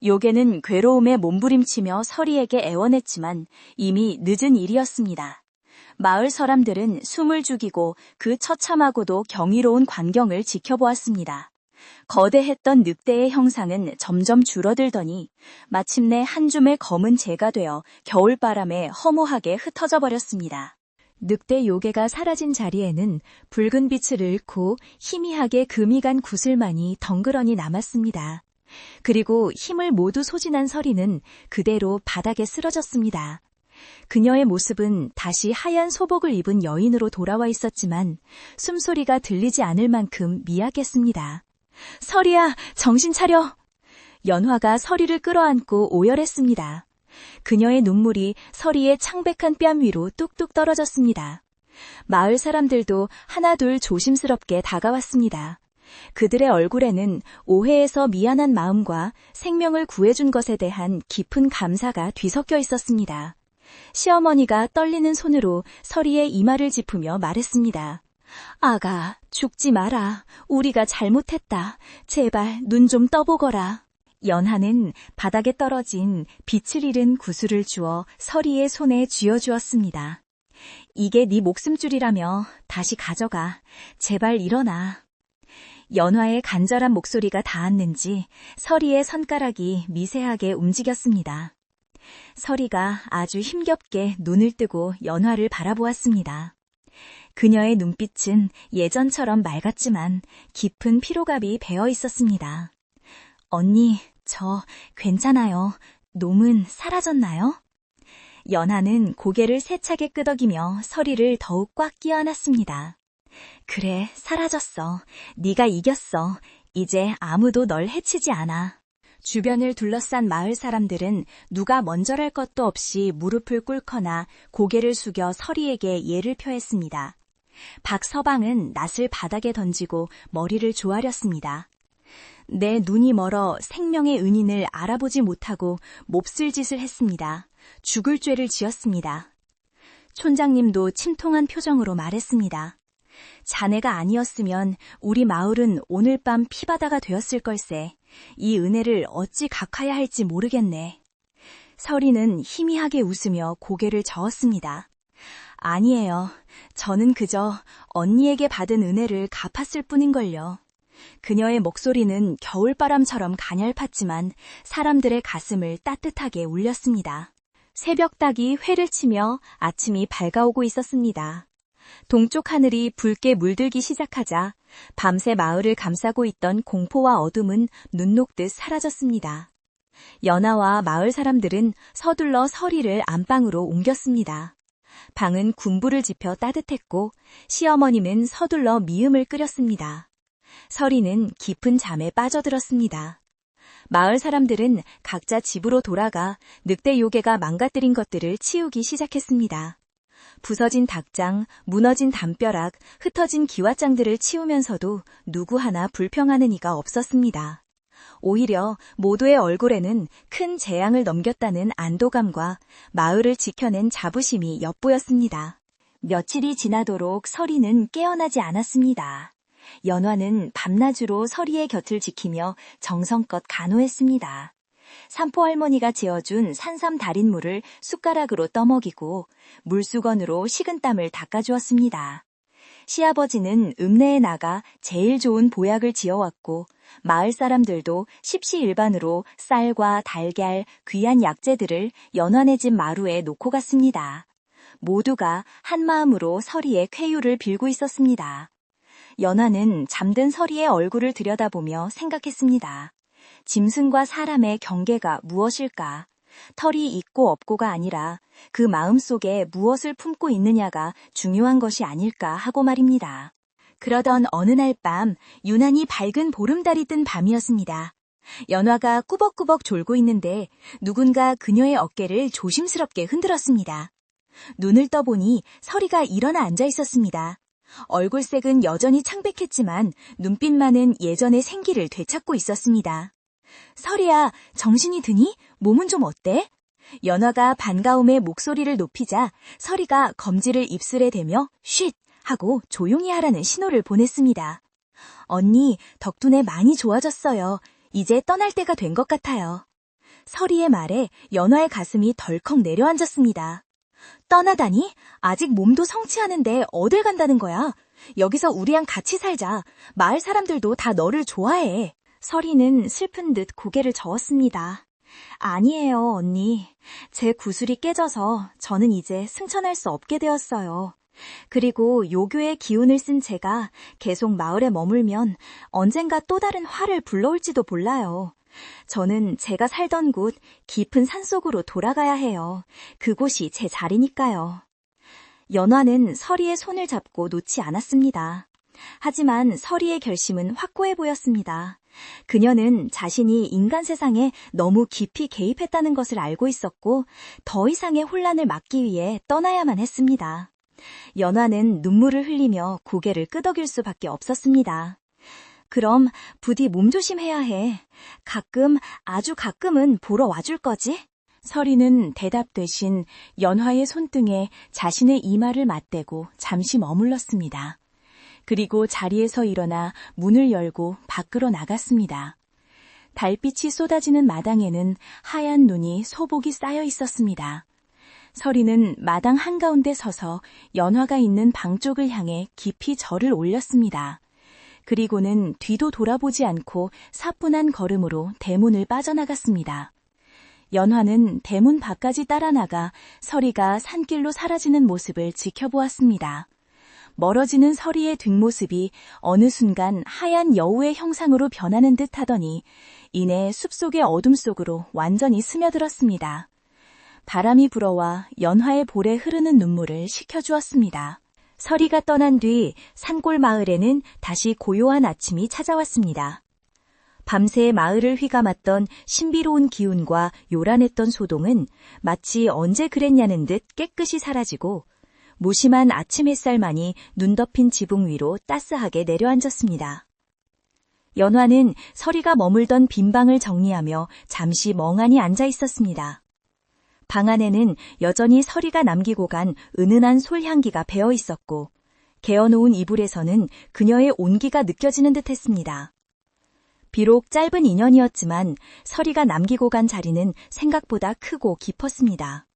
요괴는 괴로움에 몸부림치며 서리에게 애원했지만 이미 늦은 일이었습니다. 마을 사람들은 숨을 죽이고 그 처참하고도 경이로운 광경을 지켜보았습니다. 거대했던 늑대의 형상은 점점 줄어들더니 마침내 한 줌의 검은 재가 되어 겨울바람에 허무하게 흩어져 버렸습니다. 늑대 요괴가 사라진 자리에는 붉은 빛을 잃고 희미하게 금이 간 구슬만이 덩그러니 남았습니다. 그리고 힘을 모두 소진한 서리는 그대로 바닥에 쓰러졌습니다. 그녀의 모습은 다시 하얀 소복을 입은 여인으로 돌아와 있었지만 숨소리가 들리지 않을 만큼 미약했습니다. 서리야, 정신 차려! 연화가 서리를 끌어안고 오열했습니다. 그녀의 눈물이 서리의 창백한 뺨 위로 뚝뚝 떨어졌습니다. 마을 사람들도 하나둘 조심스럽게 다가왔습니다. 그들의 얼굴에는 오해에서 미안한 마음과 생명을 구해준 것에 대한 깊은 감사가 뒤섞여 있었습니다. 시어머니가 떨리는 손으로 서리의 이마를 짚으며 말했습니다. 아가, 죽지 마라. 우리가 잘못했다. 제발 눈 좀 떠보거라. 연하는 바닥에 떨어진 빛을 잃은 구슬을 주어 서리의 손에 쥐어주었습니다. 이게 네 목숨줄이라며 다시 가져가. 제발 일어나. 연화의 간절한 목소리가 닿았는지 서리의 손가락이 미세하게 움직였습니다. 서리가 아주 힘겹게 눈을 뜨고 연화를 바라보았습니다. 그녀의 눈빛은 예전처럼 맑았지만 깊은 피로감이 배어 있었습니다. 언니, 저 괜찮아요. 놈은 사라졌나요? 연하는 고개를 세차게 끄덕이며 서리를 더욱 꽉 끼워안았습니다. 그래, 사라졌어. 네가 이겼어. 이제 아무도 널 해치지 않아. 주변을 둘러싼 마을 사람들은 누가 먼저랄 것도 없이 무릎을 꿇거나 고개를 숙여 서리에게 예를 표했습니다. 박서방은 낫을 바닥에 던지고 머리를 조아렸습니다. 내 눈이 멀어 생명의 은인을 알아보지 못하고 몹쓸 짓을 했습니다. 죽을 죄를 지었습니다. 촌장님도 침통한 표정으로 말했습니다. 자네가 아니었으면 우리 마을은 오늘 밤 피바다가 되었을 걸세. 이 은혜를 어찌 갚아야 할지 모르겠네. 서리는 희미하게 웃으며 고개를 저었습니다. 아니에요. 저는 그저 언니에게 받은 은혜를 갚았을 뿐인걸요. 그녀의 목소리는 겨울바람처럼 가냘팠지만 사람들의 가슴을 따뜻하게 울렸습니다. 새벽닭이 회를 치며 아침이 밝아오고 있었습니다. 동쪽 하늘이 붉게 물들기 시작하자 밤새 마을을 감싸고 있던 공포와 어둠은 눈 녹듯 사라졌습니다. 연하와 마을 사람들은 서둘러 서리를 안방으로 옮겼습니다. 방은 군불을 지펴 따뜻했고 시어머니는 서둘러 미음을 끓였습니다. 서리는 깊은 잠에 빠져들었습니다. 마을 사람들은 각자 집으로 돌아가 늑대 요괴가 망가뜨린 것들을 치우기 시작했습니다. 부서진 닭장, 무너진 담벼락, 흩어진 기와장들을 치우면서도 누구 하나 불평하는 이가 없었습니다. 오히려 모두의 얼굴에는 큰 재앙을 넘겼다는 안도감과 마을을 지켜낸 자부심이 엿보였습니다. 며칠이 지나도록 서리는 깨어나지 않았습니다. 연화는 밤낮으로 서리의 곁을 지키며 정성껏 간호했습니다. 산포 할머니가 재어준 산삼 달인물을 숟가락으로 떠먹이고 물수건으로 식은땀을 닦아주었습니다. 시아버지는 읍내에 나가 제일 좋은 보약을 지어왔고 마을 사람들도 십시일반으로 쌀과 달걀, 귀한 약재들을 연화네 집 마루에 놓고 갔습니다. 모두가 한마음으로 서리의 쾌유를 빌고 있었습니다. 연화는 잠든 서리의 얼굴을 들여다보며 생각했습니다. 짐승과 사람의 경계가 무엇일까? 털이 있고 없고가 아니라 그 마음속에 무엇을 품고 있느냐가 중요한 것이 아닐까 하고 말입니다. 그러던 어느 날 밤 유난히 밝은 보름달이 뜬 밤이었습니다. 연화가 꾸벅꾸벅 졸고 있는데 누군가 그녀의 어깨를 조심스럽게 흔들었습니다. 눈을 떠보니 서리가 일어나 앉아 있었습니다. 얼굴색은 여전히 창백했지만 눈빛만은 예전의 생기를 되찾고 있었습니다. 서리야, 정신이 드니? 몸은 좀 어때? 연화가 반가움에 목소리를 높이자 서리가 검지를 입술에 대며 쉿! 하고 조용히 하라는 신호를 보냈습니다. 언니, 덕분에 많이 좋아졌어요. 이제 떠날 때가 된 것 같아요. 서리의 말에 연화의 가슴이 덜컥 내려앉았습니다. 떠나다니? 아직 몸도 성취하는데 어딜 간다는 거야? 여기서 우리랑 같이 살자. 마을 사람들도 다 너를 좋아해. 서리는 슬픈 듯 고개를 저었습니다. 아니에요, 언니. 제 구슬이 깨져서 저는 이제 승천할 수 없게 되었어요. 그리고 요교의 기운을 쓴 제가 계속 마을에 머물면 언젠가 또 다른 화를 불러올지도 몰라요. 저는 제가 살던 곳 깊은 산속으로 돌아가야 해요. 그곳이 제 자리니까요. 연화는 서리의 손을 잡고 놓지 않았습니다. 하지만 서리의 결심은 확고해 보였습니다. 그녀는 자신이 인간 세상에 너무 깊이 개입했다는 것을 알고 있었고 더 이상의 혼란을 막기 위해 떠나야만 했습니다. 연화는 눈물을 흘리며 고개를 끄덕일 수밖에 없었습니다. 그럼 부디 몸조심해야 해. 가끔, 아주 가끔은 보러 와줄 거지? 서리는 대답 대신 연화의 손등에 자신의 이마를 맞대고 잠시 머물렀습니다. 그리고 자리에서 일어나 문을 열고 밖으로 나갔습니다. 달빛이 쏟아지는 마당에는 하얀 눈이 소복이 쌓여 있었습니다. 서리는 마당 한가운데 서서 연화가 있는 방 쪽을 향해 깊이 절을 올렸습니다. 그리고는 뒤도 돌아보지 않고 사뿐한 걸음으로 대문을 빠져나갔습니다. 연화는 대문 밖까지 따라 나가 서리가 산길로 사라지는 모습을 지켜보았습니다. 멀어지는 서리의 뒷모습이 어느 순간 하얀 여우의 형상으로 변하는 듯 하더니 이내 숲속의 어둠 속으로 완전히 스며들었습니다. 바람이 불어와 연화의 볼에 흐르는 눈물을 식혀주었습니다. 서리가 떠난 뒤 산골 마을에는 다시 고요한 아침이 찾아왔습니다. 밤새 마을을 휘감았던 신비로운 기운과 요란했던 소동은 마치 언제 그랬냐는 듯 깨끗이 사라지고 무심한 아침 햇살만이 눈 덮인 지붕 위로 따스하게 내려앉았습니다. 연화는 서리가 머물던 빈 방을 정리하며 잠시 멍하니 앉아 있었습니다. 방 안에는 여전히 서리가 남기고 간 은은한 솔향기가 배어 있었고 개어놓은 이불에서는 그녀의 온기가 느껴지는 듯했습니다. 비록 짧은 인연이었지만 서리가 남기고 간 자리는 생각보다 크고 깊었습니다.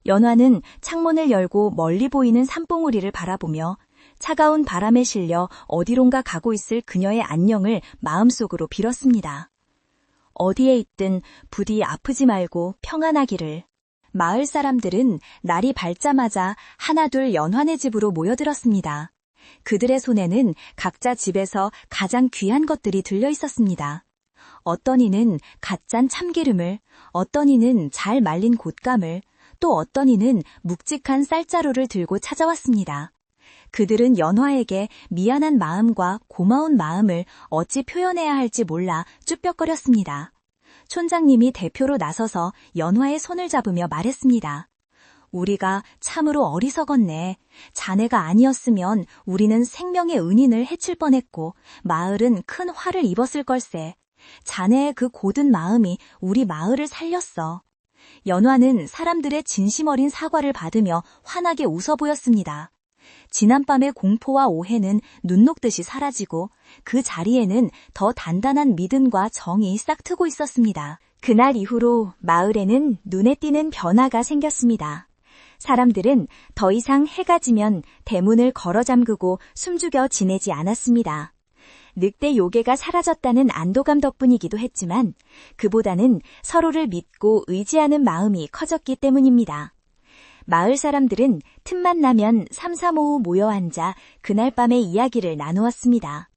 연화는 창문을 열고 멀리 보이는 산봉우리를 바라보며 차가운 바람에 실려 어디론가 가고 있을 그녀의 안녕을 마음속으로 빌었습니다. 어디에 있든 부디 아프지 말고 평안하기를. 마을 사람들은 날이 밝자마자 하나둘 연화네 집으로 모여들었습니다. 그들의 손에는 각자 집에서 가장 귀한 것들이 들려 있었습니다. 어떤 이는 갓 짠 참기름을, 어떤 이는 잘 말린 곶감을, 또 어떤 이는 묵직한 쌀자루를 들고 찾아왔습니다. 그들은 연화에게 미안한 마음과 고마운 마음을 어찌 표현해야 할지 몰라 쭈뼛거렸습니다. 촌장님이 대표로 나서서 연화의 손을 잡으며 말했습니다. 우리가 참으로 어리석었네. 자네가 아니었으면 우리는 생명의 은인을 해칠 뻔했고 마을은 큰 화를 입었을 걸세. 자네의 그 고든 마음이 우리 마을을 살렸어. 연화는 사람들의 진심 어린 사과를 받으며 환하게 웃어 보였습니다. 지난밤의 공포와 오해는 눈 녹듯이 사라지고 그 자리에는 더 단단한 믿음과 정이 싹트고 있었습니다. 그날 이후로 마을에는 눈에 띄는 변화가 생겼습니다. 사람들은 더 이상 해가 지면 대문을 걸어 잠그고 숨죽여 지내지 않았습니다. 늑대 요괴가 사라졌다는 안도감 덕분이기도 했지만 그보다는 서로를 믿고 의지하는 마음이 커졌기 때문입니다. 마을 사람들은 틈만 나면 삼삼오오 모여 앉아 그날 밤의 이야기를 나누었습니다.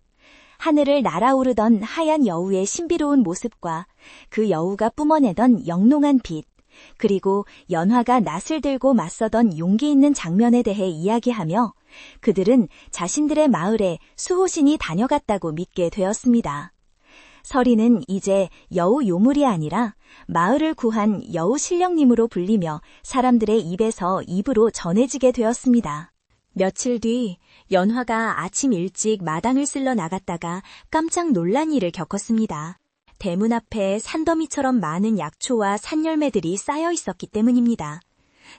하늘을 날아오르던 하얀 여우의 신비로운 모습과 그 여우가 뿜어내던 영롱한 빛, 그리고 연화가 낫을 들고 맞서던 용기 있는 장면에 대해 이야기하며 그들은 자신들의 마을에 수호신이 다녀갔다고 믿게 되었습니다. 서리는 이제 여우 요물이 아니라 마을을 구한 여우 신령님으로 불리며 사람들의 입에서 입으로 전해지게 되었습니다. 며칠 뒤 연화가 아침 일찍 마당을 쓸러 나갔다가 깜짝 놀란 일을 겪었습니다. 대문 앞에 산더미처럼 많은 약초와 산열매들이 쌓여 있었기 때문입니다.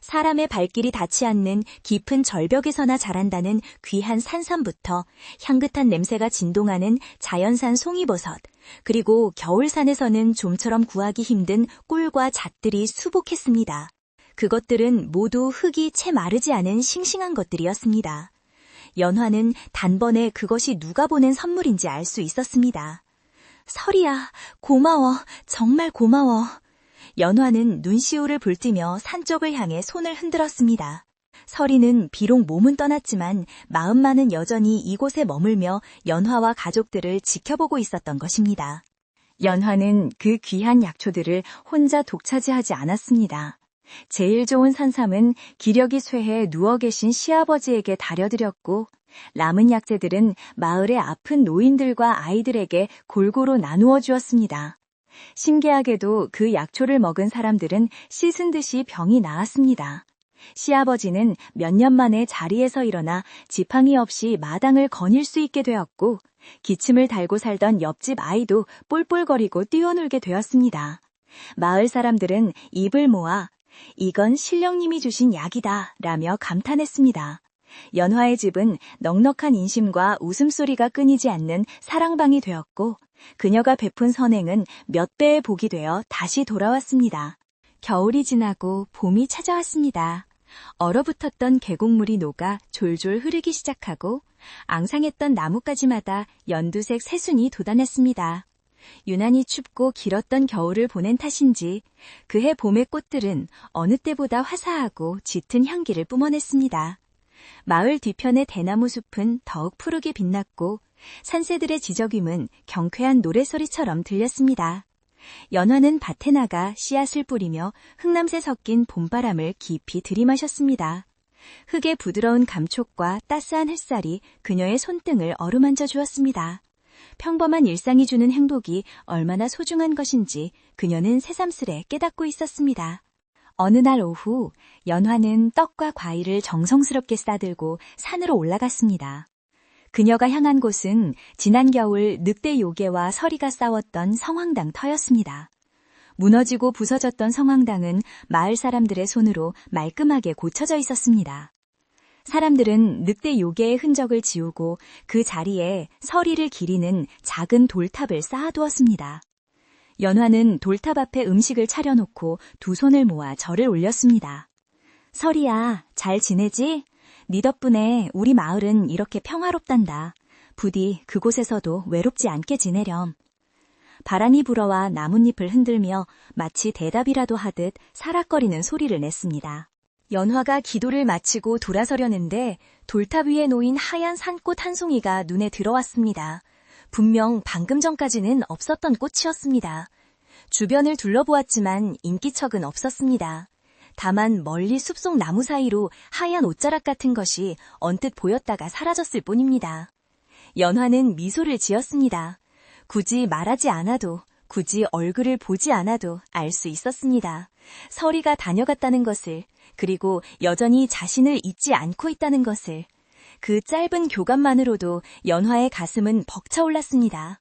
사람의 발길이 닿지 않는 깊은 절벽에서나 자란다는 귀한 산삼부터 향긋한 냄새가 진동하는 자연산 송이버섯, 그리고 겨울산에서는 좀처럼 구하기 힘든 꿀과 잣들이 수북했습니다. 그것들은 모두 흙이 채 마르지 않은 싱싱한 것들이었습니다. 연화는 단번에 그것이 누가 보낸 선물인지 알 수 있었습니다. 설이야, 고마워, 정말 고마워. 연화는 눈시울을 붉히며 산 쪽을 향해 손을 흔들었습니다. 설이는 비록 몸은 떠났지만 마음만은 여전히 이곳에 머물며 연화와 가족들을 지켜보고 있었던 것입니다. 연화는 그 귀한 약초들을 혼자 독차지하지 않았습니다. 제일 좋은 산삼은 기력이 쇠해 누워 계신 시아버지에게 다려드렸고, 남은 약재들은 마을의 아픈 노인들과 아이들에게 골고루 나누어 주었습니다. 신기하게도 그 약초를 먹은 사람들은 씻은 듯이 병이 나았습니다. 시아버지는 몇 년 만에 자리에서 일어나 지팡이 없이 마당을 거닐 수 있게 되었고, 기침을 달고 살던 옆집 아이도 뿔뿔거리고 뛰어놀게 되었습니다. 마을 사람들은 입을 모아 이건 신령님이 주신 약이다 라며 감탄했습니다. 연화의 집은 넉넉한 인심과 웃음소리가 끊이지 않는 사랑방이 되었고, 그녀가 베푼 선행은 몇 배의 복이 되어 다시 돌아왔습니다. 겨울이 지나고 봄이 찾아왔습니다. 얼어붙었던 계곡물이 녹아 졸졸 흐르기 시작하고 앙상했던 나뭇가지마다 연두색 새순이 돋아냈습니다. 유난히 춥고 길었던 겨울을 보낸 탓인지 그해 봄의 꽃들은 어느 때보다 화사하고 짙은 향기를 뿜어냈습니다. 마을 뒤편의 대나무 숲은 더욱 푸르게 빛났고 산새들의 지저귀문 경쾌한 노래소리처럼 들렸습니다. 연화는 밭에 나가 씨앗을 뿌리며 흙남새 섞인 봄바람을 깊이 들이마셨습니다. 흙의 부드러운 감촉과 따스한 햇살이 그녀의 손등을 어루만져 주었습니다. 평범한 일상이 주는 행복이 얼마나 소중한 것인지 그녀는 새삼스레 깨닫고 있었습니다. 어느 날 오후, 연화는 떡과 과일을 정성스럽게 싸들고 산으로 올라갔습니다. 그녀가 향한 곳은 지난 겨울 늑대 요괴와 서리가 싸웠던 성황당 터였습니다. 무너지고 부서졌던 성황당은 마을 사람들의 손으로 말끔하게 고쳐져 있었습니다. 사람들은 늑대 요괴의 흔적을 지우고 그 자리에 서리를 기리는 작은 돌탑을 쌓아두었습니다. 연화는 돌탑 앞에 음식을 차려놓고 두 손을 모아 절을 올렸습니다. 설이야, 잘 지내지? 네 덕분에 우리 마을은 이렇게 평화롭단다. 부디 그곳에서도 외롭지 않게 지내렴. 바람이 불어와 나뭇잎을 흔들며 마치 대답이라도 하듯 사락거리는 소리를 냈습니다. 연화가 기도를 마치고 돌아서려는데 돌탑 위에 놓인 하얀 산꽃 한 송이가 눈에 들어왔습니다. 분명 방금 전까지는 없었던 꽃이었습니다. 주변을 둘러보았지만 인기척은 없었습니다. 다만 멀리 숲속 나무 사이로 하얀 옷자락 같은 것이 언뜻 보였다가 사라졌을 뿐입니다. 연화는 미소를 지었습니다. 굳이 말하지 않아도, 굳이 얼굴을 보지 않아도 알 수 있었습니다. 설이가 다녀갔다는 것을, 그리고 여전히 자신을 잊지 않고 있다는 것을. 그 짧은 교감만으로도 연화의 가슴은 벅차올랐습니다.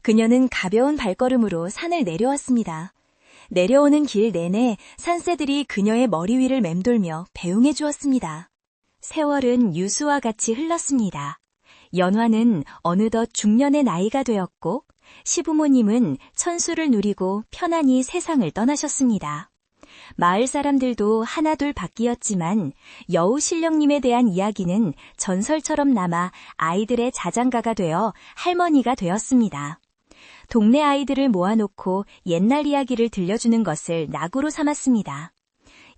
그녀는 가벼운 발걸음으로 산을 내려왔습니다. 내려오는 길 내내 산새들이 그녀의 머리 위를 맴돌며 배웅해 주었습니다. 세월은 유수와 같이 흘렀습니다. 연화는 어느덧 중년의 나이가 되었고 시부모님은 천수를 누리고 편안히 세상을 떠나셨습니다. 마을 사람들도 하나둘 바뀌었지만 여우 신령님에 대한 이야기는 전설처럼 남아 아이들의 자장가가 되어 할머니가 되었습니다. 동네 아이들을 모아놓고 옛날 이야기를 들려주는 것을 낙으로 삼았습니다.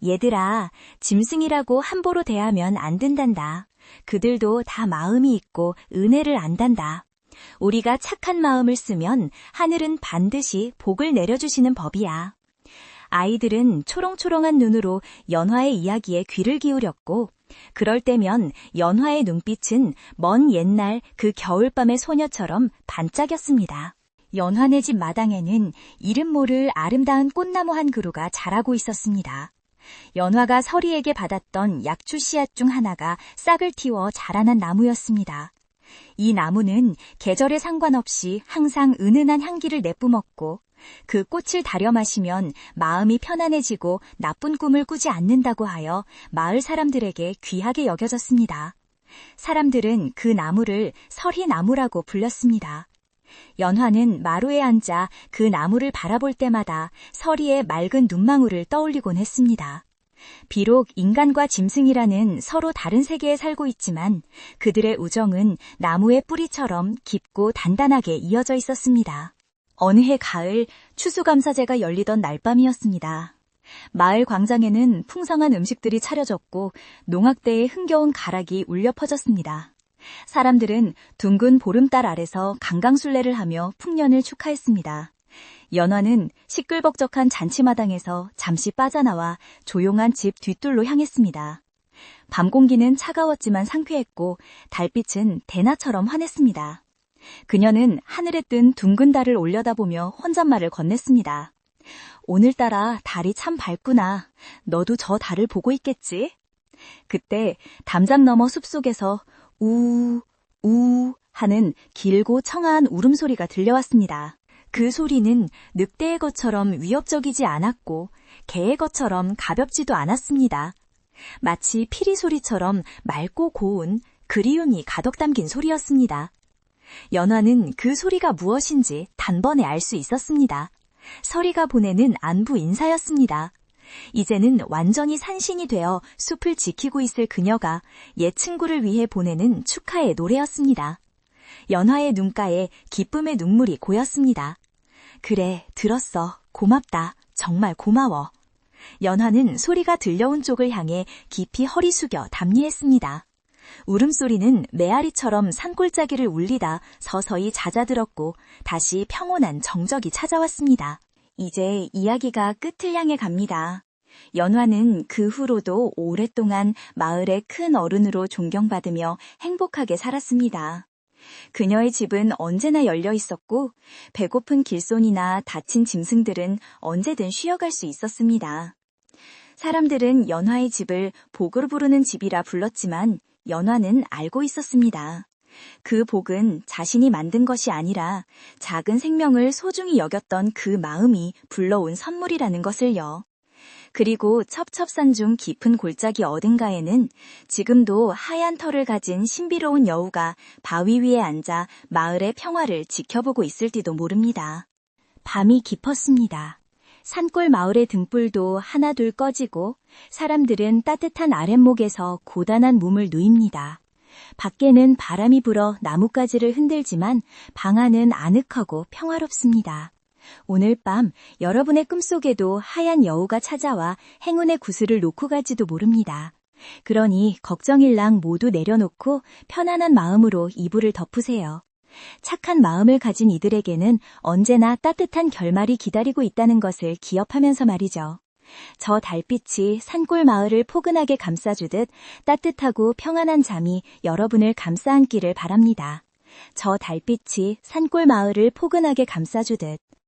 얘들아, 짐승이라고 함부로 대하면 안 된단다. 그들도 다 마음이 있고 은혜를 안단다. 우리가 착한 마음을 쓰면 하늘은 반드시 복을 내려주시는 법이야. 아이들은 초롱초롱한 눈으로 연화의 이야기에 귀를 기울였고 그럴 때면 연화의 눈빛은 먼 옛날 그 겨울밤의 소녀처럼 반짝였습니다. 연화네 집 마당에는 이름 모를 아름다운 꽃나무 한 그루가 자라고 있었습니다. 연화가 설이에게 받았던 약초 씨앗 중 하나가 싹을 틔워 자라난 나무였습니다. 이 나무는 계절에 상관없이 항상 은은한 향기를 내뿜었고 그 꽃을 다려 마시면 마음이 편안해지고 나쁜 꿈을 꾸지 않는다고 하여 마을 사람들에게 귀하게 여겨졌습니다. 사람들은 그 나무를 설이나무라고 불렀습니다. 연화는 마루에 앉아 그 나무를 바라볼 때마다 설이의 맑은 눈망울을 떠올리곤 했습니다. 비록 인간과 짐승이라는 서로 다른 세계에 살고 있지만 그들의 우정은 나무의 뿌리처럼 깊고 단단하게 이어져 있었습니다. 어느 해 가을 추수감사제가 열리던 날밤이었습니다. 마을 광장에는 풍성한 음식들이 차려졌고 농악대의 흥겨운 가락이 울려 퍼졌습니다. 사람들은 둥근 보름달 아래서 강강술래를 하며 풍년을 축하했습니다. 연화는 시끌벅적한 잔치마당에서 잠시 빠져나와 조용한 집 뒷뜰로 향했습니다. 밤 공기는 차가웠지만 상쾌했고 달빛은 대나처럼 환했습니다. 그녀는 하늘에 뜬 둥근 달을 올려다보며 혼잣말을 건넸습니다. 오늘따라 달이 참 밝구나. 너도 저 달을 보고 있겠지? 그때 담장 너머 숲속에서 우, 우 하는 길고 청아한 울음소리가 들려왔습니다. 그 소리는 늑대의 것처럼 위협적이지 않았고 개의 것처럼 가볍지도 않았습니다. 마치 피리 소리처럼 맑고 고운 그리움이 가득 담긴 소리였습니다. 연화는 그 소리가 무엇인지 단번에 알 수 있었습니다. 설이가 보내는 안부 인사였습니다. 이제는 완전히 산신이 되어 숲을 지키고 있을 그녀가 옛 친구를 위해 보내는 축하의 노래였습니다. 연화의 눈가에 기쁨의 눈물이 고였습니다. 그래, 들었어. 고맙다. 정말 고마워. 연화는 소리가 들려온 쪽을 향해 깊이 허리 숙여 담리했습니다. 울음소리는 메아리처럼 산골짜기를 울리다 서서히 잦아들었고 다시 평온한 정적이 찾아왔습니다. 이제 이야기가 끝을 향해 갑니다. 연화는 그 후로도 오랫동안 마을의 큰 어른으로 존경받으며 행복하게 살았습니다. 그녀의 집은 언제나 열려 있었고 배고픈 길손이나 다친 짐승들은 언제든 쉬어갈 수 있었습니다. 사람들은 연화의 집을 복으로 부르는 집이라 불렀지만 연화는 알고 있었습니다. 그 복은 자신이 만든 것이 아니라 작은 생명을 소중히 여겼던 그 마음이 불러온 선물이라는 것을요. 그리고 첩첩산 중 깊은 골짜기 어딘가에는 지금도 하얀 털을 가진 신비로운 여우가 바위 위에 앉아 마을의 평화를 지켜보고 있을지도 모릅니다. 밤이 깊었습니다. 산골 마을의 등불도 하나둘 꺼지고 사람들은 따뜻한 아랫목에서 고단한 몸을 누입니다. 밖에는 바람이 불어 나뭇가지를 흔들지만 방 안은 아늑하고 평화롭습니다. 오늘 밤 여러분의 꿈속에도 하얀 여우가 찾아와 행운의 구슬을 놓고 갈지도 모릅니다. 그러니 걱정일랑 모두 내려놓고 편안한 마음으로 이불을 덮으세요. 착한 마음을 가진 이들에게는 언제나 따뜻한 결말이 기다리고 있다는 것을 기억하면서 말이죠. 저 달빛이 산골 마을을 포근하게 감싸주듯 따뜻하고 평안한 잠이 여러분을 감싸 안기를 바랍니다. 저 달빛이 산골 마을을 포근하게 감싸주듯